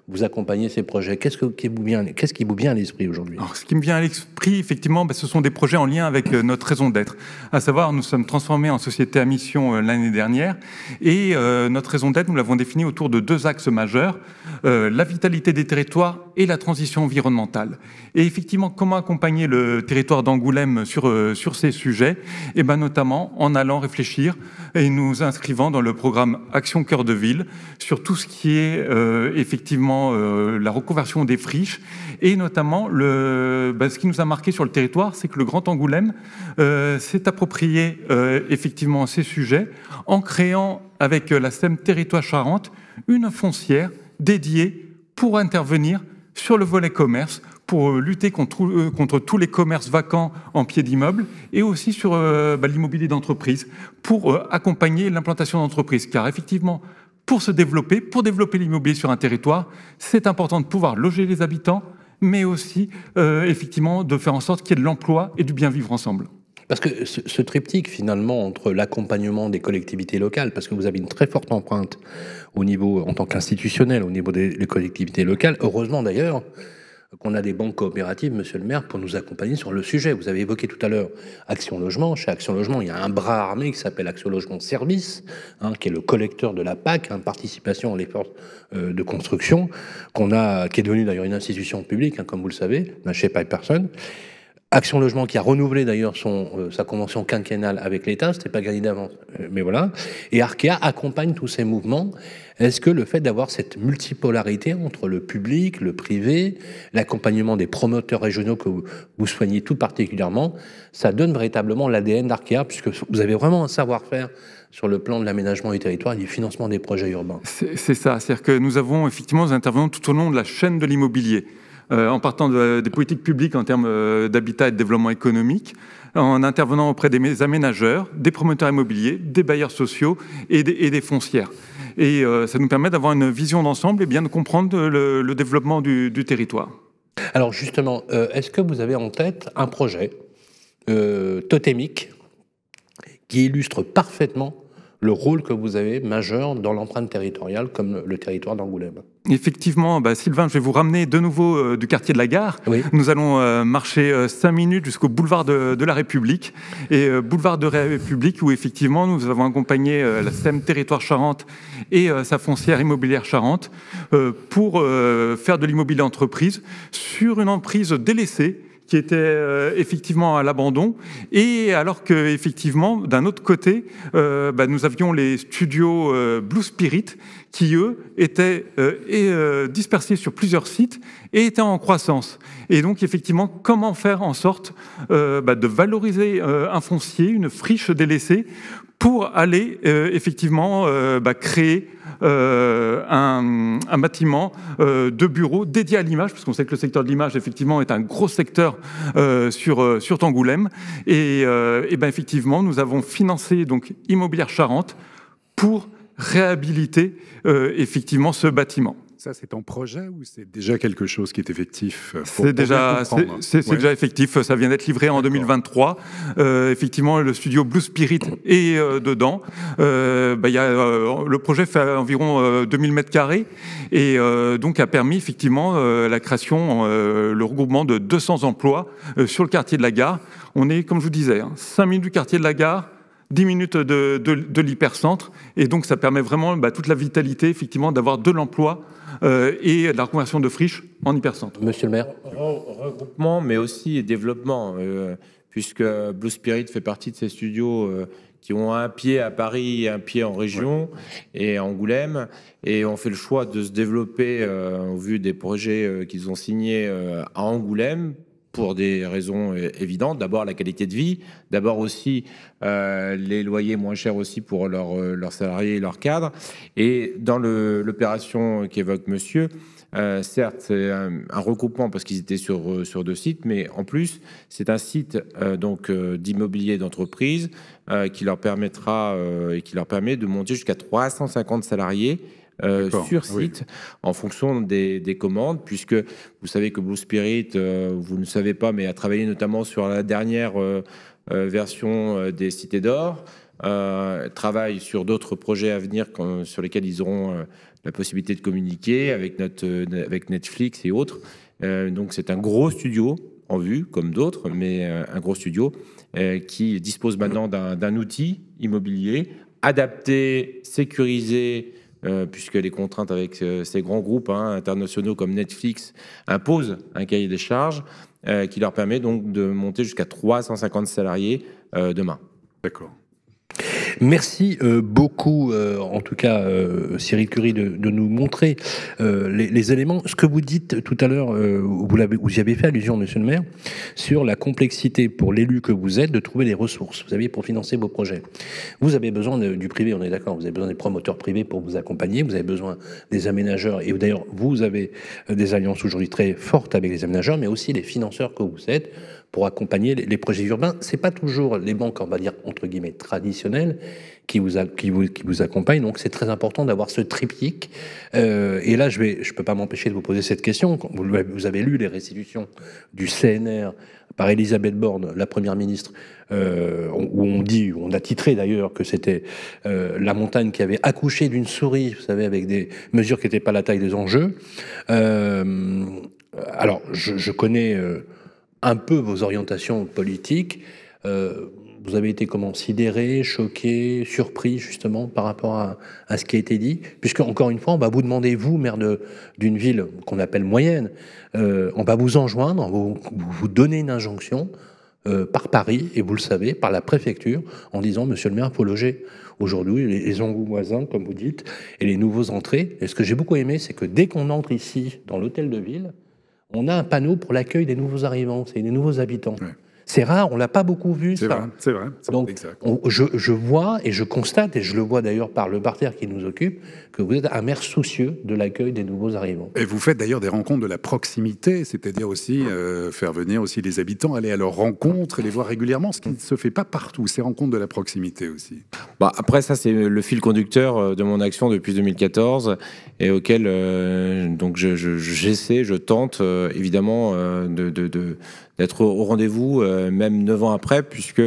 vous accompagnez ces projets. Qu'est-ce qui vous vient à l'esprit aujourd'hui?
Alors, ce qui me vient à l'esprit, effectivement, ce sont des projets en lien avec notre raison d'être. À savoir, nous sommes transformés en société à mission l'année dernière et notre raison d'être, nous l'avons définie autour de 2 axes majeurs, la vitalité des territoires et la transition environnementale. Et effectivement, comment accompagner le territoire d'Angoulême sur ces sujets? Et notamment en allant réfléchir et nous inscrivant dans le programme Action Cœur de Ville sur tout ce qui est effectivement la reconversion des friches et notamment ce qui nous a marqué sur le territoire, c'est que le Grand Angoulême s'est approprié effectivement ces sujets en créant avec la SEM Territoire Charente une foncière dédiée pour intervenir sur le volet commerce, pour lutter contre tous les commerces vacants en pied d'immeuble et aussi sur l'immobilier d'entreprise pour accompagner l'implantation d'entreprises. Car effectivement, pour développer l'immobilier sur un territoire, c'est important de pouvoir loger les habitants, mais aussi effectivement de faire en sorte qu'il y ait de l'emploi et du bien vivre ensemble.
Parce que ce triptyque, finalement, entre l'accompagnement des collectivités locales, parce que vous avez une très forte empreinte au niveau, en tant qu'institutionnel, au niveau des collectivités locales, heureusement d'ailleurs, qu'on a des banques coopératives, monsieur le maire, pour nous accompagner sur le sujet. Vous avez évoqué tout à l'heure Action Logement. Chez Action Logement, il y a un bras armé qui s'appelle Action Logement Service, qui est le collecteur de la PAC, participation à l'effort de construction, qui est devenu d'ailleurs une institution publique, comme vous le savez, chez Piperson. Action Logement qui a renouvelé d'ailleurs sa convention quinquennale avec l'État, c'était pas gagné d'avance, mais voilà. Et Arkea accompagne tous ces mouvements. Est-ce que le fait d'avoir cette multipolarité entre le public, le privé, l'accompagnement des promoteurs régionaux que vous soignez tout particulièrement, ça donne véritablement l'ADN d'Arkea, puisque vous avez vraiment un savoir-faire sur le plan de l'aménagement du territoire et du financement des projets urbains? C'est
ça, c'est-à-dire que nous avons effectivement des intervenants tout au long de la chaîne de l'immobilier. En partant des politiques publiques en termes d'habitat et de développement économique, en intervenant auprès des aménageurs, des promoteurs immobiliers, des bailleurs sociaux et des foncières. Et ça nous permet d'avoir une vision d'ensemble et bien de comprendre le développement du territoire.
Alors justement, est-ce que vous avez en tête un projet totémique qui illustre parfaitement le rôle que vous avez majeur dans l'empreinte territoriale comme le territoire d'Angoulême?
Effectivement, Sylvain, je vais vous ramener de nouveau du quartier de la Gare. Oui. Nous allons marcher 5 minutes jusqu'au boulevard de la République. Et boulevard de la République où effectivement nous avons accompagné la SEM Territoire Charente et sa foncière immobilière Charente pour faire de l'immobilier entreprise sur une emprise délaissée qui était effectivement à l'abandon, et alors que effectivement d'un autre côté, nous avions les studios Blue Spirit qui eux étaient dispersés sur plusieurs sites et étaient en croissance. Et donc effectivement, comment faire en sorte de valoriser un foncier, une friche délaissée, pour aller effectivement créer un bâtiment de bureaux dédié à l'image, parce qu'on sait que le secteur de l'image effectivement est un gros secteur sur Angoulême. Et effectivement, nous avons financé donc Immobilière Charente pour réhabiliter effectivement ce bâtiment.
Ça, c'est en projet ou c'est déjà quelque chose qui est effectif?
C'est déjà effectif, ça vient d'être livré en 2023. Effectivement, le studio Blue Spirit est dedans. Le projet fait environ 2000 m² et donc a permis effectivement la création, le regroupement de 200 emplois sur le quartier de la Gare. On est, comme je vous disais, 5 minutes du quartier de la Gare, 10 minutes de l'hypercentre, et donc ça permet vraiment toute la vitalité effectivement d'avoir de l'emploi et de la reconversion de friches en hypercentre.
Monsieur le maire.
Regroupement, mais aussi développement, puisque Blue Spirit fait partie de ces studios qui ont un pied à Paris et un pied en région et à Angoulême, et on fait le choix de se développer au vu des projets qu'ils ont signés à Angoulême, pour des raisons évidentes. D'abord, la qualité de vie. D'abord aussi, les loyers moins chers aussi pour leurs salariés et leurs cadres. Et dans l'opération qu'évoque monsieur, certes, c'est un regroupement parce qu'ils étaient sur 2 sites, mais en plus, c'est un site d'immobilier d'entreprise qui leur permettra et qui leur permet de monter jusqu'à 350 salariés sur site en fonction des commandes, puisque vous savez que Blue Spirit, vous ne le savez pas, mais a travaillé notamment sur la dernière version des Cités d'Or, travaille sur d'autres projets à venir sur lesquels ils auront la possibilité de communiquer avec Netflix et autres. Donc c'est un gros studio en vue, comme d'autres, mais un gros studio qui dispose maintenant d'un outil immobilier adapté, sécurisé, puisque les contraintes avec ces grands groupes internationaux comme Netflix imposent un cahier des charges qui leur permet donc de monter jusqu'à 350 salariés demain.
D'accord.
Merci beaucoup, en tout cas, Cyril Curie, de nous montrer les éléments. Ce que vous dites tout à l'heure, vous y avez fait allusion, monsieur le maire, sur la complexité pour l'élu que vous êtes de trouver les ressources, vous savez, pour financer vos projets. Vous avez besoin du privé, on est d'accord, vous avez besoin des promoteurs privés pour vous accompagner, vous avez besoin des aménageurs, et d'ailleurs, vous avez des alliances aujourd'hui très fortes avec les aménageurs, mais aussi les financeurs que vous êtes, pour accompagner les projets urbains. C'est pas toujours les banques, on va dire, entre guillemets, traditionnelles qui vous accompagnent. Donc, c'est très important d'avoir ce triptyque. Et là, je peux pas m'empêcher de vous poser cette question. Vous avez lu les restitutions du CNR par Elisabeth Borne, la première ministre, où on a titré d'ailleurs que c'était la montagne qui avait accouché d'une souris, vous savez, avec des mesures qui n'étaient pas la taille des enjeux. Alors, je connais un peu vos orientations politiques. Vous avez été comment, sidéré, choqué, surpris justement par rapport à ce qui a été dit, puisque encore une fois, on va vous demander, vous, maire d'une ville qu'on appelle moyenne, on va vous enjoindre, on va vous donner une injonction par Paris, et vous le savez, par la préfecture, en disant, monsieur le maire, il faut loger aujourd'hui les Angoumoisins, comme vous dites, et les nouveaux entrées. Et ce que j'ai beaucoup aimé, c'est que dès qu'on entre ici, dans l'hôtel de ville, on a un panneau pour l'accueil des nouveaux arrivants, c'est des nouveaux habitants. Ouais. C'est rare, on l'a pas beaucoup vu.
C'est vrai, c'est vrai.
Donc, je vois et je constate, et je le vois d'ailleurs par le parterre qui nous occupe, que vous êtes un maire soucieux de l'accueil des nouveaux arrivants.
Et vous faites d'ailleurs des rencontres de la proximité, c'est-à-dire aussi faire venir aussi les habitants, aller à leurs rencontres et les voir régulièrement, ce qui ne se fait pas partout, ces rencontres de la proximité aussi.
Bah, après, ça, c'est le fil conducteur de mon action depuis 2014 et auquel donc j'essaie, je tente évidemment d'être au rendez-vous, même 9 ans après, puisque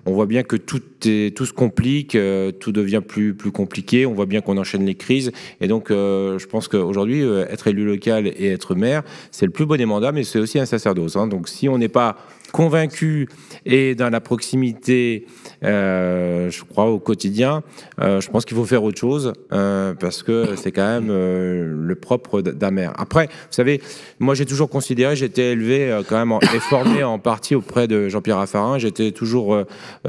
on voit bien que tout se complique, tout devient plus compliqué, on voit bien qu'on enchaîne les crises, et donc je pense qu'aujourd'hui, être élu local et être maire, c'est le plus beau des mandats, mais c'est aussi un sacerdoce. Donc si on n'est pas convaincu et dans la proximité, je crois, au quotidien, je pense qu'il faut faire autre chose, parce que c'est quand même le propre d'un maire. Après, vous savez, moi j'ai toujours considéré, j'étais élevé quand même et formé en partie auprès de Jean-Pierre Raffarin, j'étais toujours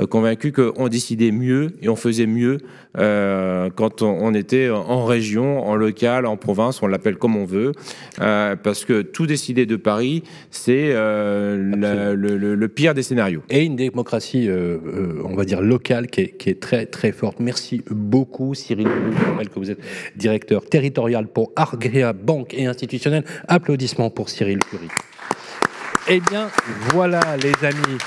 convaincu qu'on décidait mieux et on faisait mieux quand on était en région, en local, en province, on l'appelle comme on veut, parce que tout décider de Paris, c'est le pire des scénarios.
Et une démocratie, on va dire, locale qui est très très forte. Merci beaucoup, Cyril. Je rappelle que vous êtes directeur territorial pour Arkéa Banque et Institutionnel. Applaudissements pour Cyril Curie. Eh bien, voilà, les amis.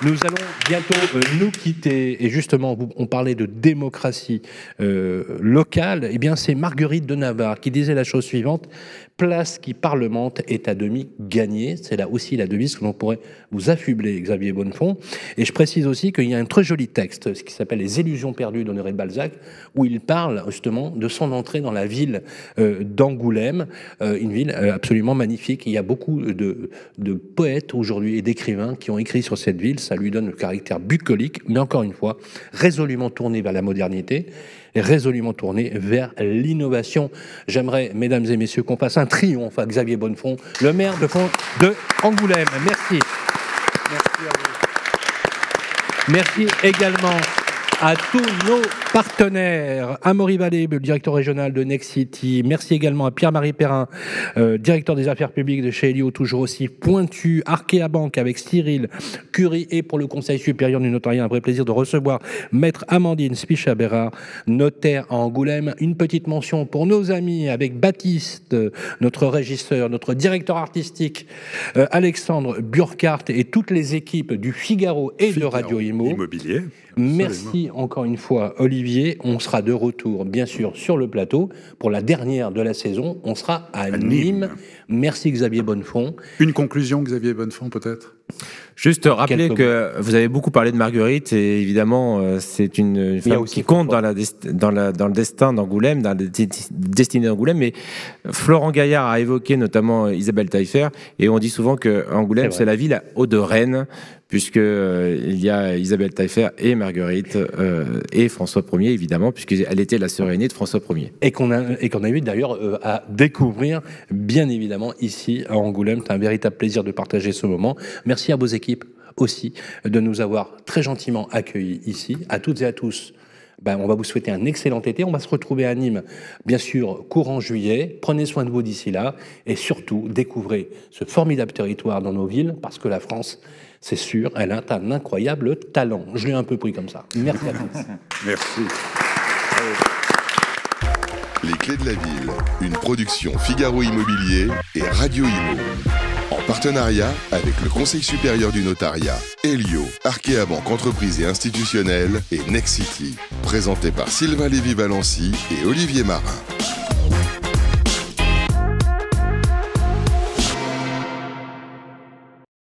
Nous allons bientôt nous quitter. Et justement, on parlait de démocratie locale. Eh bien, c'est Marguerite de Navarre qui disait la chose suivante: place qui parlemente est à demi gagnée. C'est là aussi la devise que l'on pourrait vous affubler, Xavier Bonnefond. Et je précise aussi qu'il y a un très joli texte, ce qui s'appelle Les Illusions perdues d'Honoré de Balzac, où il parle justement de son entrée dans la ville d'Angoulême, une ville absolument magnifique. Il y a beaucoup de poètes aujourd'hui et d'écrivains qui ont écrit sur cette ville. Ça lui donne le caractère bucolique, mais encore une fois, résolument tourné vers la modernité, et résolument tourné vers l'innovation. J'aimerais, mesdames et messieurs, qu'on fasse un triomphe à Xavier Bonnefond, le maire de Angoulême. Merci. Merci à vous. Merci également à tous nos partenaires. Amaury Vallée, le directeur régional de Next City. Merci également à Pierre-Marie Perrin, directeur des affaires publiques de chez Elio, toujours aussi pointu. Arkéa Banque avec Cyril Curie, et pour le Conseil supérieur du notariat, un vrai plaisir de recevoir Maître Amandine Spicha-Bérard, notaire à Angoulême. Une petite mention pour nos amis avec Baptiste, notre régisseur, notre directeur artistique, Alexandre Burkhardt, et toutes les équipes du Figaro et de Radio Imo.
Immobilier.
Merci encore une fois, Olivier. On sera de retour, bien sûr, sur le plateau. Pour la dernière de la saison, on sera à Nîmes. Merci Xavier Bonnefond.
Une conclusion, Xavier Bonnefond, peut-être ?
Juste rappeler que vous avez beaucoup parlé de Marguerite, et évidemment, c'est une femme qui compte dans le destin d'Angoulême, dans la destinée d'Angoulême. Mais Florent Gaillard a évoqué notamment Isabelle Taillefer, et on dit souvent que Angoulême, c'est la ville à eau de reine, puisqu'il y a Isabelle Taillefer et Marguerite et François Ier, évidemment, puisqu'elle était la sœur aînée de François Ier.
Et qu'on a eu d'ailleurs à découvrir, bien évidemment, ici à Angoulême. C'est un véritable plaisir de partager ce moment. Merci à vos équipes aussi de nous avoir très gentiment accueillis ici. À toutes et à tous, on va vous souhaiter un excellent été. On va se retrouver à Nîmes, bien sûr, courant juillet. Prenez soin de vous d'ici là. Et surtout, découvrez ce formidable territoire dans nos villes, parce que la France, c'est sûr, elle a un incroyable talent. Je l'ai un peu pris comme ça. Merci à tous.
Merci.
Les Clés de la Ville, une production Figaro Immobilier et Radio Imo. En partenariat avec le Conseil supérieur du notariat, Elio, Arkea Banque Entreprise et Institutionnelle et Nexity. Présenté par Sylvain Lévy-Valency et Olivier Marin.